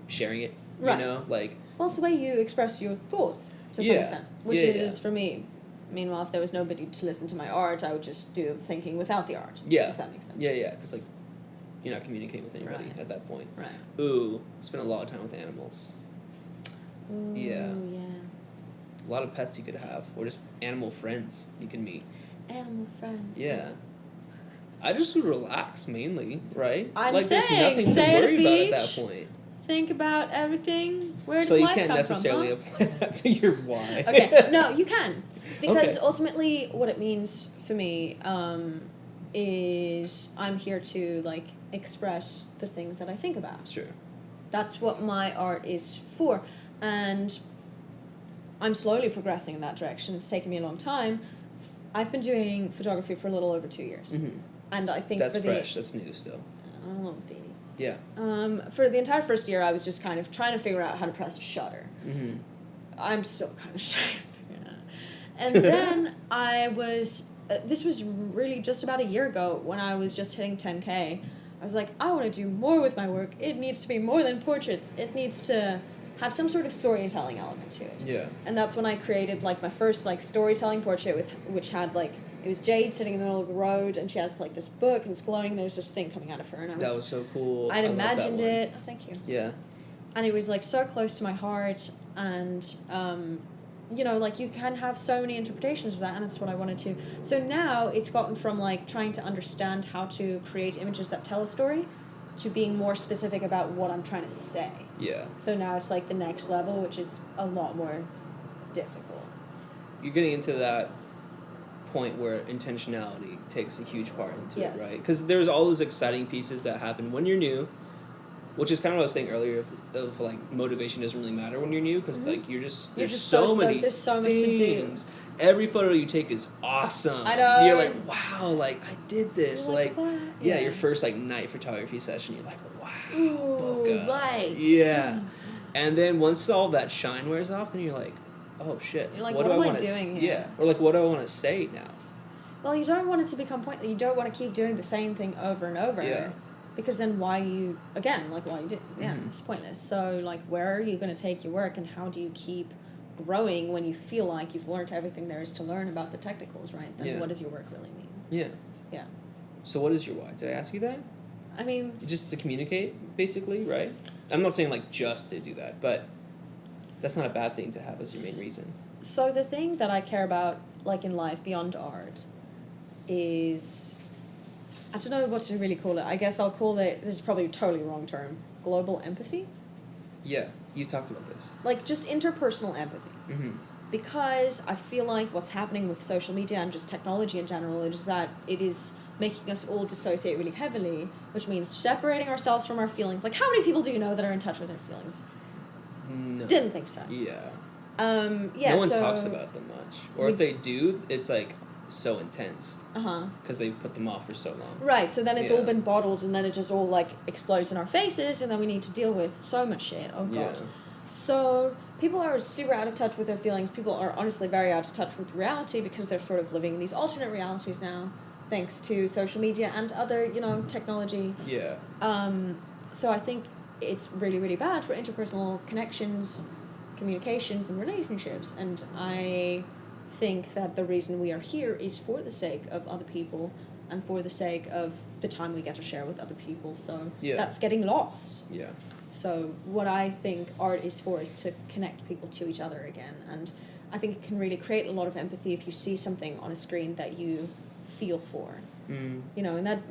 sharing it. Right. You know, like. Well, it's the way you express your thoughts to some extent, which is for me. Meanwhile, if there was nobody to listen to my art, I would just do the thinking without the art. Yeah. If that makes sense. Yeah, because like you're not communicating with anybody Right. at that point. Right. Ooh, spend a lot of time with animals. Ooh, Yeah. Yeah. A lot of pets you could have, or just animal friends you can meet. Animal friends. Yeah. I just would relax mainly, right? I'm like saying, there's nothing to stay at a worry about at that beach. point. Think about everything. Where So does you life can't come necessarily from, huh? apply that to your why. Okay, no, you can. Because Okay. ultimately what it means for me is I'm here to, like, express the things that I think about. Sure. That's what my art is for. And I'm slowly progressing in that direction. It's taken me a long time. I've been doing photography for a little over 2 years. Mm-hmm. And I think That's for fresh. That's new still. Oh, baby. Yeah. For the entire first year, I was just kind of trying to figure out how to press a shutter. Mm-hmm. I'm still kind of trying to figure it out. And then I was, this was really just about a year ago when I was just hitting 10K. I was like, I want to do more with my work. It needs to be more than portraits. It needs to have some sort of storytelling element to it. Yeah. And that's when I created, like, my first, like, storytelling portrait which had, like, it was Jade sitting in the middle of the road, and she has, like, this book, and it's glowing, and there's this thing coming out of her, and That was so cool. I'd I love that imagined one. it. Oh, thank you. Yeah. And it was, like, so close to my heart, and, you know, like, you can have so many interpretations of that, and that's what I wanted to. So now it's gotten from, like, trying to understand how to create images that tell a story to being more specific about what I'm trying to say. Yeah. So now it's, like, the next level, which is a lot more difficult. You're getting into that point where intentionality takes a huge part into Yes. it, right? Because there's all those exciting pieces that happen when you're new, which is kind of what I was saying earlier of like motivation doesn't really matter when you're new because like there's so many there's so much to do. things. Every photo you take is awesome. I know. You're like, wow, like I did this. You're like, Like, what? yeah, Yeah. your first like night photography session, you're like, wow, Ooh, bokeh. lights. Yeah. And then once all that shine wears off, then you're like, oh shit. You're like, what what do am I wanna doing here? Yeah. Or like, what do I want to say now? Well, you don't want it to become pointless. You don't want to keep doing the same thing over and over. Yeah. Because then why you do it's pointless. So like, where are you going to take your work, and how do you keep growing when you feel like you've learned everything there is to learn about the technicals, right? Then what does your work really mean? Yeah. So what is your why? Did I ask you that? I mean, just to communicate, basically, right? I'm not saying like just to do that, but that's not a bad thing to have as your main reason. So the thing that I care about, like in life beyond art, is, I don't know what to really call it. I guess I'll call it, this is probably a totally wrong term, global empathy. Yeah, you talked about this. Like just interpersonal empathy. Mm-hmm. Because I feel like what's happening with social media and just technology in general is that it is making us all dissociate really heavily, which means separating ourselves from our feelings. Like, how many people do you know that are in touch with their feelings? No. Didn't think so. Yeah. Yeah. No one talks about them much, or if they do, it's like so intense. Because they've put them off for so long. Right. So then it's all been bottled, and then it just all like explodes in our faces, and then we need to deal with so much shit. Oh god. Yeah. So people are super out of touch with their feelings. People are honestly very out of touch with reality because they're sort of living in these alternate realities now, thanks to social media and other, technology. Yeah. So I think it's really, really bad for interpersonal connections, communications, and relationships. And I think that the reason we are here is for the sake of other people and for the sake of the time we get to share with other people. So that's getting lost. Yeah. So what I think art is for is to connect people to each other again. And I think it can really create a lot of empathy if you see something on a screen that you feel for. And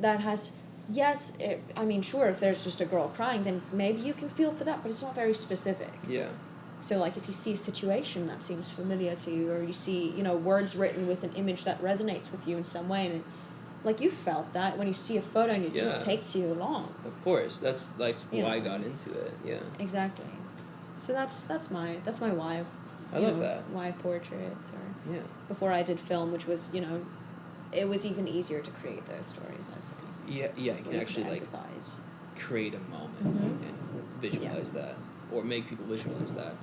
that has, sure, if there's just a girl crying, then maybe you can feel for that, but it's not very specific. Yeah. So like if you see a situation that seems familiar to you, or you see, words written with an image that resonates with you in some way, and like you felt that when you see a photo and it just takes you along. Of course, that's why I got into it. Yeah. Exactly. So that's my why of I love that. Why portraits, or before I did film, which was it was even easier to create those stories, I'd say. Yeah, you can actually empathize. Create a moment and visualize that, or make people visualize that.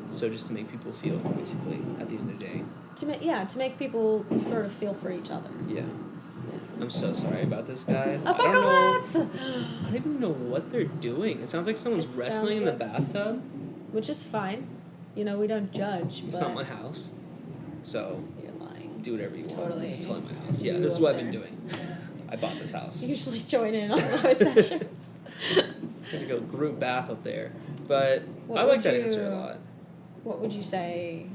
So just to make people feel, basically, at the end of the day. To make people sort of feel for each other. Yeah. I'm so sorry about this, guys. Apocalypse! I don't even know what they're doing. It sounds like someone's wrestling in the bathtub. Which is fine. We don't judge. It's not my house. So, you're lying. Do whatever you want. Totally. This is totally my house. Yeah, this is what I've been doing. I bought this house. You usually join in on those sessions. I'm gonna go group bath up there. But I like that answer a lot. What would you say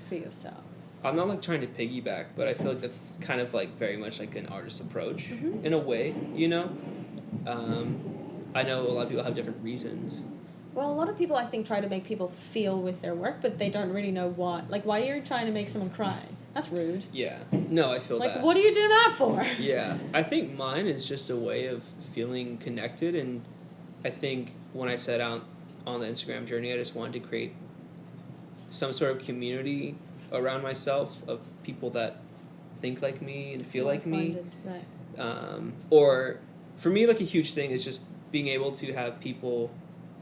for yourself? I'm not trying to piggyback, but I feel like that's kind of very much like an artist's approach in a way, I know a lot of people have different reasons. Well, a lot of people I think try to make people feel with their work, but they don't really know what. Like, why are you trying to make someone cry? That's rude. Yeah. No, I feel that. What are you doing that for? Yeah. I think mine is just a way of feeling connected, and I think when I set out on the Instagram journey, I just wanted to create some sort of community around myself of people that think like me and feel like me. Right. Or for me, a huge thing is just being able to have people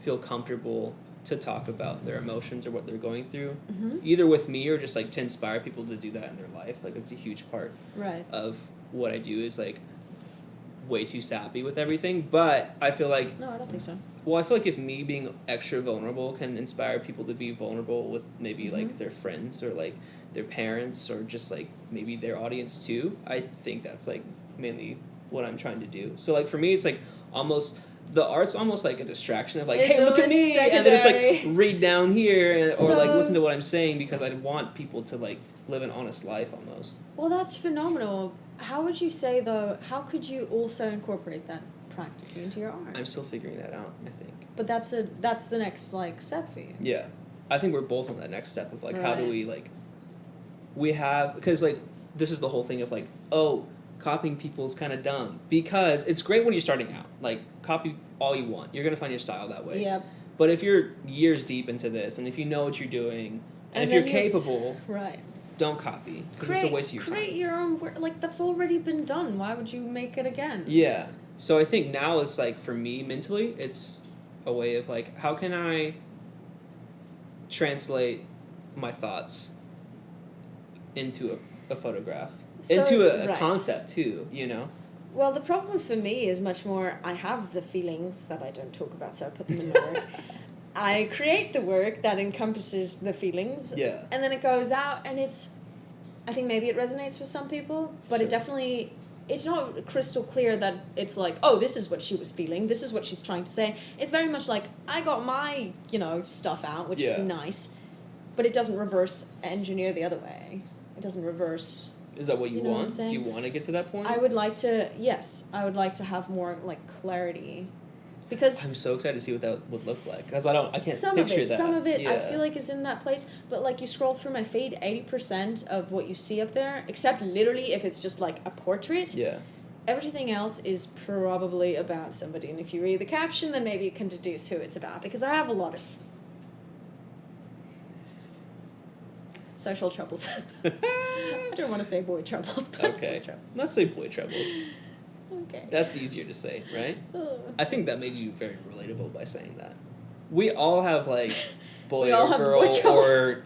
feel comfortable to talk about their emotions or what they're going through, either with me or just to inspire people to do that in their life. It's a huge part of what I do is way too sappy with everything, but I feel like... No, I don't think so. Well, I feel like if me being extra vulnerable can inspire people to be vulnerable with maybe their friends or their parents or just maybe their audience too, I think that's mainly what I'm trying to do. So for me, it's almost... The art's almost like a distraction of hey, look at me, and then it's read down here or listen to what I'm saying because I want people to live an honest life almost. Well, that's phenomenal. How would you say though? How could you also incorporate that practically into your art? I'm still figuring that out, I think. But that's the next step for you. Yeah, I think we're both on that next step of how do we have, because this is the whole thing of copying people's kind of dumb because it's great when you're starting out. Copy all you want. You're going to find your style that way. Yep. But if you're years deep into this and if you know what you're doing and if you're capable, don't copy because it's a waste of your time. Create your own work. That's already been done. Why would you make it again? Yeah. So I think now it's for me mentally, it's a way of how can I translate my thoughts into a photograph? Into a concept too, Well, the problem for me is much more, I have the feelings that I don't talk about, so I put them in the work. I create the work that encompasses the feelings. Yeah. And then it goes out, and I think maybe it resonates with some people, but Sure. it definitely, it's not crystal clear that it's like, oh, this is what she was feeling, this is what she's trying to say. It's very much like, I got my, stuff out, which is nice, but it doesn't reverse engineer the other way. It doesn't reverse... Is that what you know what I'm want? saying? Do you want to get to that point? I would like to have more, clarity. Because I'm so excited to see what that would look like, because I can't picture that. Some of it, yeah. I feel like is in that place, but you scroll through my feed, 80% of what you see up there, except literally if it's just a portrait, Yeah. everything else is probably about somebody, and if you read the caption, then maybe you can deduce who it's about, because I have a lot of social troubles. I don't want to say boy troubles, but Okay. boy troubles. Let's say boy troubles. Okay. That's easier to say, right? Oh. I think that made you very relatable by saying that. We all have boy We all or have girl boy troubles. or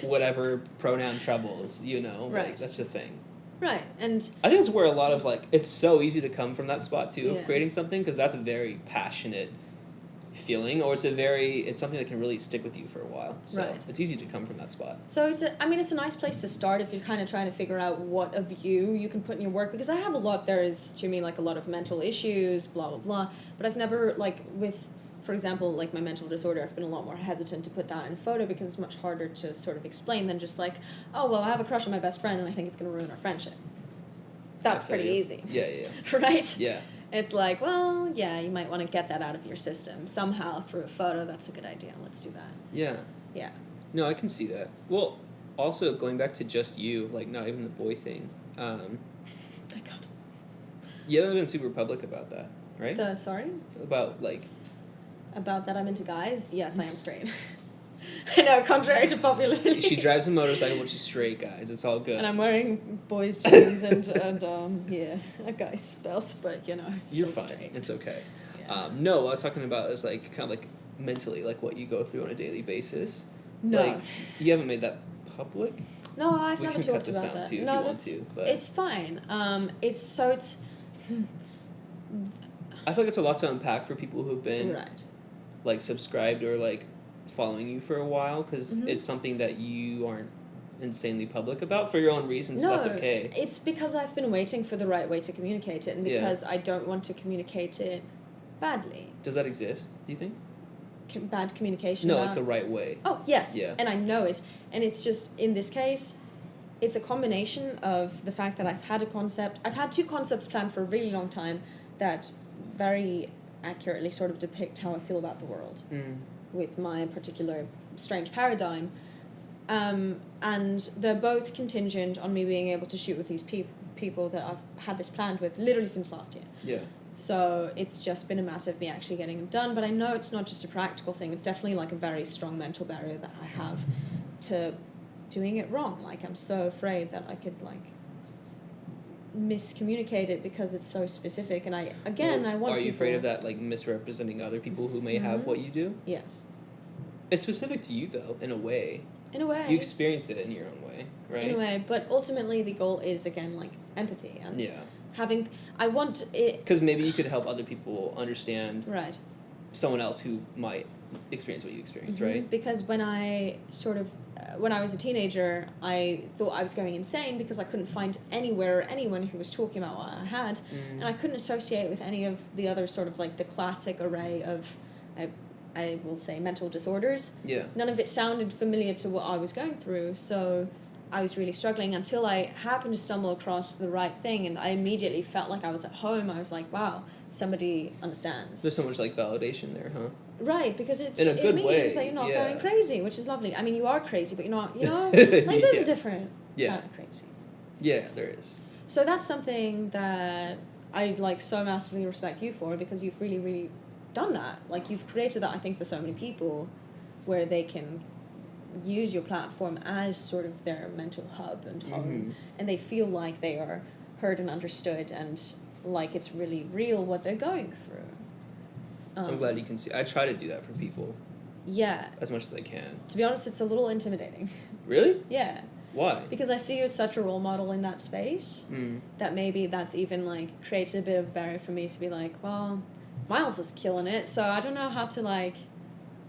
whatever pronoun troubles, Right. That's the thing. Right, and I think it's where a lot of it's so easy to come from that spot too Yeah. of creating something, because that's a very passionate feeling, or it's something that can really stick with you for a while. So Right. it's easy to come from that spot. so it's a nice place to start if you're kind of trying to figure out what of you can put in your work, because I have a lot, there is to me a lot of mental issues, blah blah blah, but I've never with, for example, my mental disorder, I've been a lot more hesitant to put that in a photo because it's much harder to sort of explain than just oh well, I have a crush on my best friend and I think it's going to ruin our friendship. That's I feel pretty you. easy. Yeah. Right? Yeah. It's well, yeah, you might want to get that out of your system somehow through a photo. That's a good idea. Let's do that. Yeah. Yeah. No, I can see that. Well, also going back to just you, not even the boy thing. Thank God. You haven't been super public about that, right? Sorry? About About that I'm into guys? Yes, I am straight. I know, contrary to popular belief. she drives a motorcycle, but she's straight, guys. It's all good. And I'm wearing boys' jeans and a guy's belt, but it's You're still fine. straight. It's okay. Yeah. No, what I was talking about is kind of mentally, what you go through on a daily basis. No. You haven't made that public. No, I've We never can cut talked this about out that. too if No, you want to, but it's fine. It's I feel like it's a lot to unpack for people who've been right. Subscribed or following you for a while, because Mhm. it's something that you aren't insanely public about for your own reasons. No, so that's okay. It's because I've been waiting for the right way to communicate it, and because I don't want to communicate it badly. Does that exist? Do you think? Bad communication. No, the right way. Oh yes. Yeah. And I know it, and it's just in this case, it's a combination of the fact that I've had two concepts planned for a really long time that very accurately sort of depict how I feel about the world. With my particular strange paradigm. And they're both contingent on me being able to shoot with these people that I've had this planned with literally since last year. Yeah. So it's just been a matter of me actually getting them done, but I know it's not just a practical thing, it's definitely a very strong mental barrier that I have to doing it wrong. I'm so afraid that I could miscommunicate it because it's so specific, and I want Are you people... afraid of that misrepresenting other people who may have what you do? Yes. It's specific to you though, in a way. In a way. You experienced it in your own way, right? In a way, but ultimately the goal is again empathy and I want it, because maybe you could help other people understand right, someone else who might experience what you experience, mm-hmm. right? Because when I was a teenager, I thought I was going insane because I couldn't find anywhere or anyone who was talking about what I had, and I couldn't associate with any of the other sort of the classic array of I will say mental disorders. Yeah. None of it sounded familiar to what I was going through, so I was really struggling until I happened to stumble across the right thing, and I immediately felt like I was at home. I was like, wow, somebody understands. There's so much validation there, huh? Right, because it means way, that you're not yeah. going crazy, which is lovely. I mean, you are crazy, but you're not, there's a different kind of crazy. Yeah, there is. So that's something that I so massively respect you for, because you've really, really done that. You've created that, I think, for so many people, where they can use your platform as sort of their mental hub and home, and they feel like they are heard and understood, and it's really real what they're going through. I'm glad you can see. I try to do that for people. Yeah. As much as I can. To be honest, it's a little intimidating. Really? Yeah. Why? Because I see you as such a role model in that space that maybe that's even, like, created a bit of a barrier for me to be like, well, Miles is killing it, so I don't know how to, like,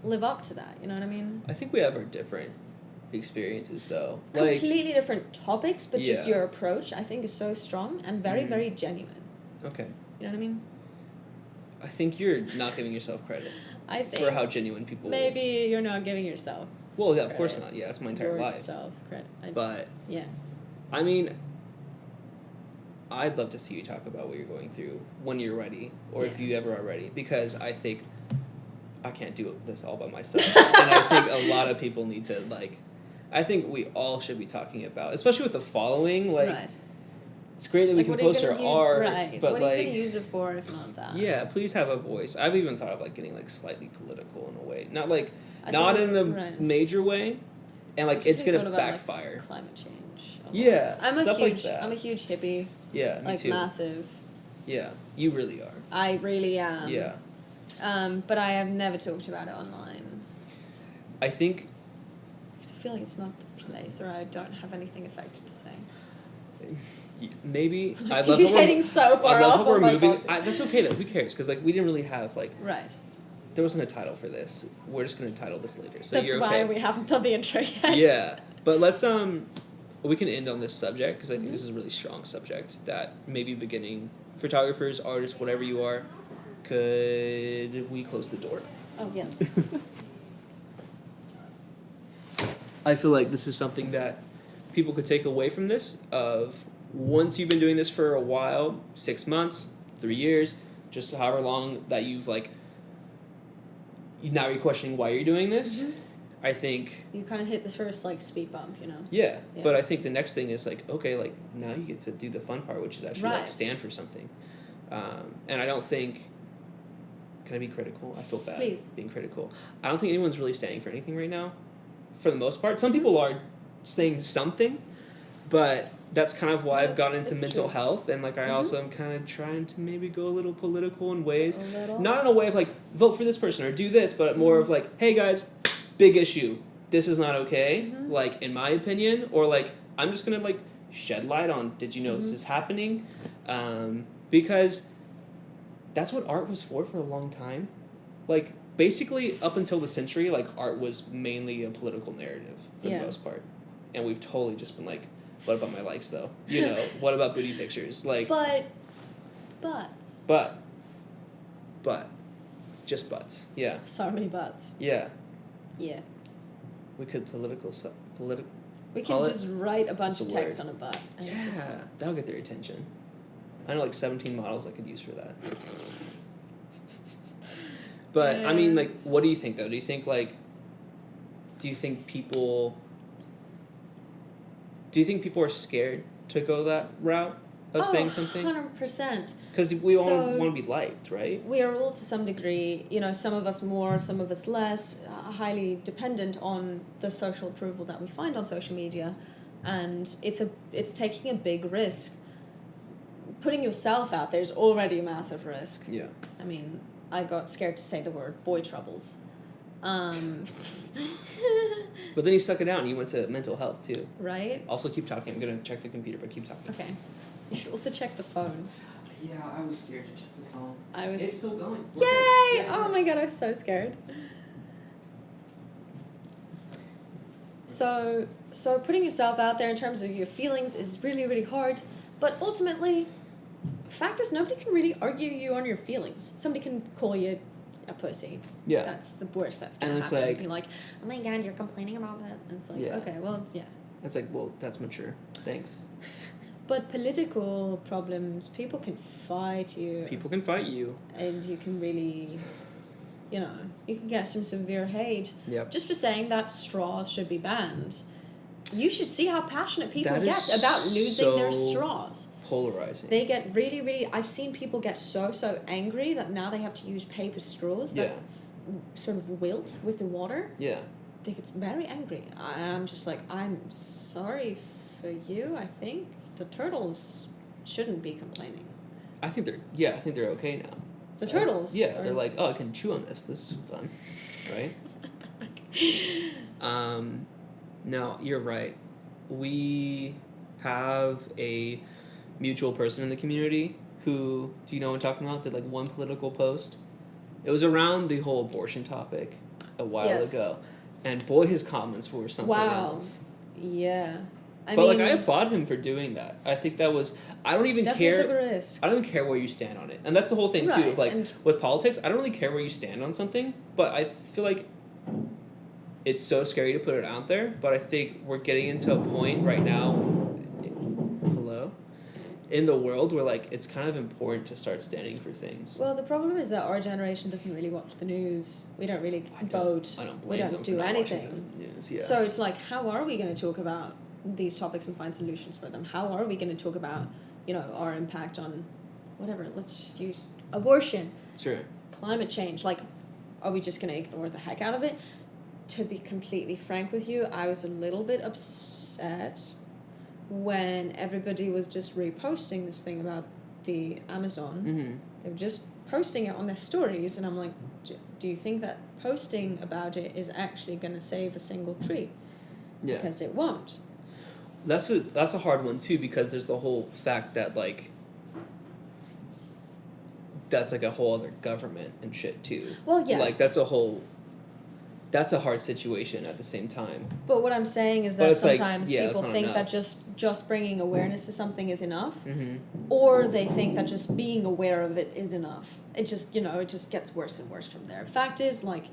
live up to that, you know what I mean? I think we have our different experiences, though. Completely different topics, but just Yeah. your approach, I think, is so strong and very, very genuine. Okay. You know what I mean? I think you're not giving yourself credit I think for how genuine people... maybe you're not giving yourself Well, yeah, of course not. Yeah, that's my entire life. yourself credit. But, yeah. I mean, I'd love to see you talk about what you're going through when you're ready, or if you ever are ready, because I think I can't do this all by myself. And I think a lot of people need to, like... I think we all should be talking about, especially with the following, like... Right. It's great that we can post our art, right. but what like... are you going to use it for if not that? Yeah, please have a voice. I've even thought of, like, getting, like, slightly political in a way. Not, like, I not think- in a right. major way, and, like, I've it's thought gonna about, backfire. Like, climate change. Yeah, I'm stuff like huge, that. I'm a huge hippie. Yeah, me like, too. massive. Yeah, you really are. I really am. Yeah. But I have never talked about it online. I think... Because I feel like it's not the place, or I don't have anything effective to say. Maybe I'm I'd love how deviating so far I love off how we're of my moving. content. That's okay though. Who cares? Because like we didn't really have like Right. there wasn't a title for this. We're just gonna title this later. So That's you're why okay. we haven't done the intro yet. Yeah, but let's we can end on this subject because I think this is a really strong subject that maybe beginning photographers, artists, whatever you are, could we close the door? Oh yeah. I feel like this is something that people could take away from this of once you've been doing this for a while, 6 months, 3 years, just however long that you've like, now you're questioning why you're doing this. I think... You kind of hit the first, like, speed bump, you know? Yeah, but I think the next thing is like, okay, like now you get to do the fun part, which is actually like Right. stand for something. And I don't think... Can I be critical? I feel bad Please. being critical. I don't think anyone's really standing for anything right now, for the most part. Some people are saying something, but that's kind of why I've gotten into That's mental true. health, and like I also am kind of trying to maybe go a little political in ways, A little? not in a way of like vote for this person or do this, but more of like, hey guys, big issue, this is not okay, like in my opinion, or like I'm just gonna like shed light on, did you know this is happening, because that's what art was for a long time, like basically up until the century, like art was mainly a political narrative for the most part, and we've totally just been like, what about my likes though? You know, what about booty pictures? Like, But, just butts. Yeah, so many buts. yeah. Yeah. We could political. We Call can it- just write a bunch what's of the text word? on a butt. And Yeah, just, that'll get their attention. I know like 17 models I could use for that. But I mean, like, what do you think though? Do you think people? Do you think people are scared to go that route of saying something? 100%. Because we all So- want to be liked, right? We are all to some degree, you know, some of us more, some of us less, highly dependent on the social approval that we find on social media, and it's taking a big risk. Putting yourself out there is already a massive risk. Yeah. I mean, I got scared to say the word boy troubles. But then you stuck it out and you went to mental health too. Right? Also, keep talking. I'm gonna check the computer, but keep talking. Okay. You should also check the phone. Yeah, I was scared to check the phone. I was. It's still going. Yay! Oh my god, I was so scared. So putting yourself out there in terms of your feelings is really, really hard. But ultimately, fact is nobody can really argue you on your feelings. Somebody can call you a pussy. Yeah. That's the worst that's gonna And it's happen. like- You're like, oh my god, you're complaining about that. And it's like, Yeah. okay, well, yeah. It's like, well, that's mature. Thanks. But political problems, people can fight you. People can fight you. And you can really, you know, you can get some severe hate. Yep. Just for saying that straws should be banned. You should see how passionate people That get is about losing their so straws. Polarizing. They get really, really... I've seen people get so angry that now they have to use paper straws that sort of wilt with the water. Yeah. They get very angry. I'm just like, I'm sorry for you, I think. The turtles shouldn't be complaining. I think they're okay now. The turtles? Yeah, they're like, oh, I can chew on this. This is fun. Right? No, you're right. we have a mutual person in the community who, do you know what I'm talking about, did like one political post. It was around the whole abortion topic a while ago, and boy, his comments were something else. Yeah. I applaud him for doing that. I think that was, I don't even care. Took a risk. I don't even care where you stand on it. And that's the whole thing, too, of like, with politics, I don't really care where you stand on something, but I feel like it's so scary to put it out there, but I think we're getting into a point right now, in the world where, like, it's kind of important to start standing for things. Well, the problem is that our generation doesn't really watch the news. We don't really vote. We don't do anything. News, yeah. So it's like, how are we going to talk about these topics and find solutions for them? How are we going to talk about, our impact on whatever? Let's just use abortion. Sure. Climate change. Like, are we just going to ignore the heck out of it? To be completely frank with you, I was a little bit upset when everybody was just reposting this thing about the Amazon. Mm-hmm. They were just posting it on their stories, and I'm like, do you think that posting about it is actually going to save a single tree? Yeah. Because it won't. That's a hard one too, because there's the whole fact that, like, that's like a whole other government and shit too. Well, yeah. Like, that's a hard situation at the same time. But what I'm saying is that sometimes people think that just bringing awareness to something is enough, mm-hmm. or they think that just being aware of it is enough. It just, it just gets worse and worse from there. Fact is, like,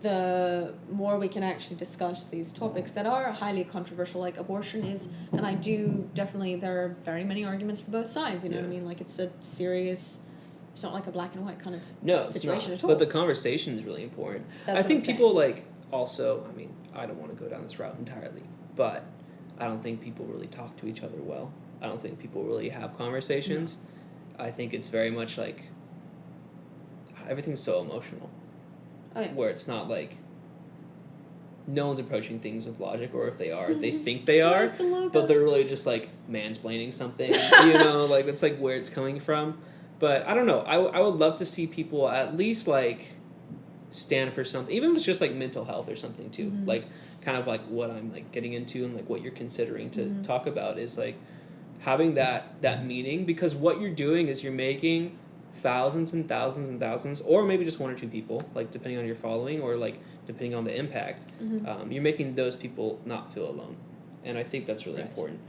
the more we can actually discuss these topics that are highly controversial, like abortion is, and I do definitely, there are very many arguments for both sides, what I mean? Like, it's a serious... It's not like a black and white kind of situation at all. But the conversation is really important. I think people, like, also, I mean, I don't want to go down this route entirely, but I don't think people really talk to each other well. I don't think people really have conversations. No. I think it's very much like, everything's so emotional. Oh, yeah. Where it's not like, no one's approaching things with logic, or if they are, they think they are, but they're really just, like, mansplaining something, like, that's, like, where it's coming from. But I don't know. I would love to see people at least, like, stand for something, even if it's just, like, mental health or something too. Mm-hmm. Like, kind of like what I'm, like, getting into and, like, what you're considering to mm-hmm. talk about is, like, having that meeting, because what you're doing is you're making thousands and thousands and thousands, or maybe just one or two people, like, depending on your following, or, like, depending on the impact. Mm-hmm. You're making those people not feel alone, and I think that's really important.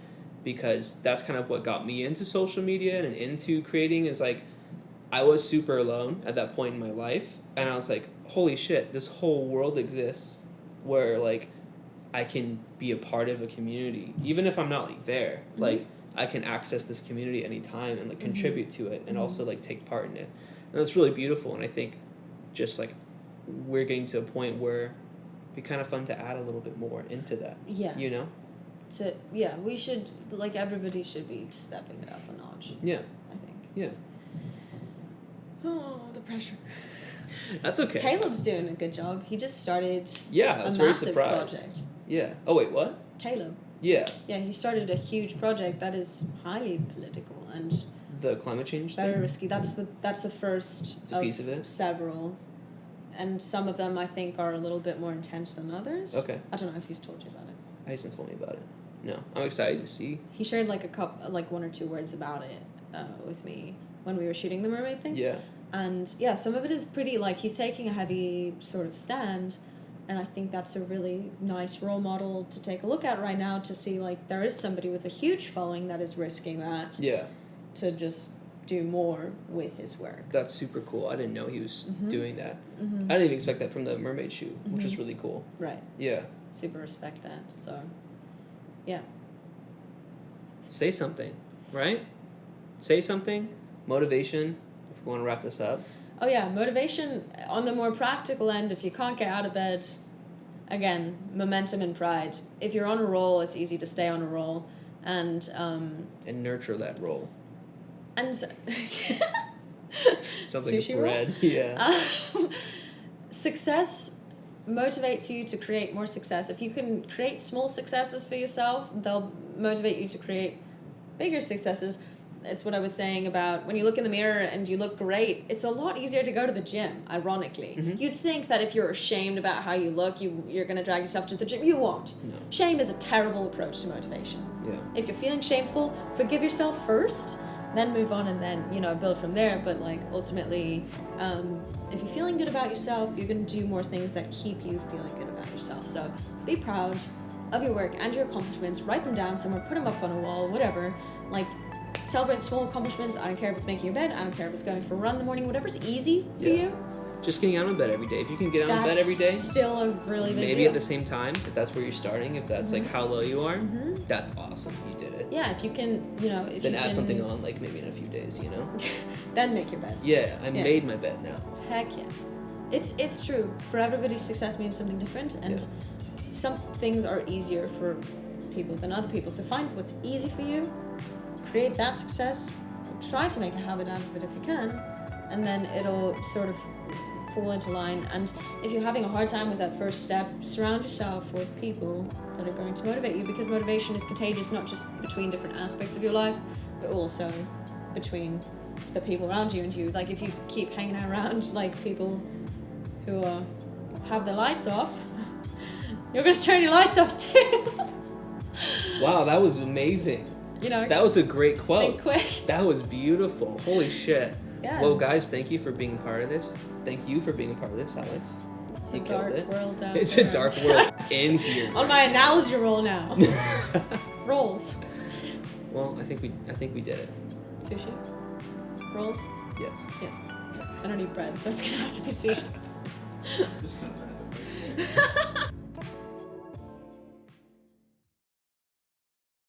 Because that's kind of what got me into social media and into creating, is like, I was super alone at that point in my life, and I was like, holy shit, this whole world exists where, like, I can be a part of a community, even if I'm not, like, there. Mm-hmm. Like, I can access this community anytime and, like, mm-hmm. contribute to it, and mm-hmm. also, like, take part in it. And that's really beautiful, and I think just, like, we're getting to a point where it'd be kind of fun to add a little bit more into that. Yeah. We should, like, everybody should be stepping it up a notch. Yeah. I think. Yeah. Oh, the pressure. That's okay. Caleb's doing a good job. He just started I was a very massive surprised. project. Yeah. Oh, wait, what? Caleb. Yeah. Yeah, he started a huge project that is highly political and... The climate change thing? Very risky. That's the first it's a piece of it. Several. And some of them, I think, are a little bit more intense than others. Okay. I don't know if he's told you about it. He hasn't told me about it. No. I'm excited to see. He shared, like, one or two words about it with me when we were shooting the mermaid thing. Yeah. And, yeah, some of it is pretty, like, he's taking a heavy sort of stand, and I think that's a really nice role model to take a look at right now, to see, like, there is somebody with a huge following that is risking that. Yeah. To just do more with his work. That's super cool. I didn't know he was mm-hmm. doing that. Mm-hmm. I didn't even expect that from the mermaid shoot, mm-hmm. which was really cool. Right. Yeah. Super respect that. So, yeah. Say something, right? Say something. Motivation, if we want to wrap this up. Oh, yeah. Motivation on the more practical end, if you can't get out of bed, again, momentum and pride. If you're on a roll, it's easy to stay on a roll. And nurture that roll. And something sushi bread. Roll? Yeah. Success motivates you to create more success. If you can create small successes for yourself, they'll motivate you to create bigger successes. it's what I was saying about when you look in the mirror and you look great, it's a lot easier to go to the gym, ironically. Mm-hmm. You'd think that if you're ashamed about how you look, you're going to drag yourself to the gym. You won't. No. Shame is a terrible approach to motivation. Yeah. If you're feeling shameful, forgive yourself first, then move on and then, build from there. But like ultimately, if you're feeling good about yourself, you're going to do more things that keep you feeling good about yourself. So be proud of your work and your accomplishments. Write them down somewhere, put them up on a wall, whatever. Like, celebrate the small accomplishments. I don't care if it's making your bed, I don't care if it's going for a run in the morning, whatever's easy for you. Just getting out of bed every day. If you can get out of bed every day, still a really big maybe deal. at the same time, if that's where you're starting, if that's like how low you are, that's awesome. You did it. Yeah, if you can, if then you add can, something on, like maybe in a few days, then make your bed. Yeah, I made my bed now. Heck yeah. It's true. For everybody, success means something different, and some things are easier for people than other people. So find what's easy for you, create that success, try to make a habit out of it if you can, and then it'll sort of fall into line. And if you're having a hard time with that first step, surround yourself with people that are going to motivate you, because motivation is contagious, not just between different aspects of your life, but also between the people around you and you. Like if you keep hanging around like people who have their lights off, you're going to turn your lights off too. Wow, that was amazing. That was a great quote. Think quick. That was beautiful. Holy shit. Yeah. Well, guys, thank you for being part of this. Thank you for being a part of this, Alex. It's You a killed dark it. world out It's there. a dark world in here. On my analogy roll now. Rolls. Well, I think we did it. Sushi? Rolls? Yes. Yes. I don't eat bread, so it's gonna have to be sushi. This is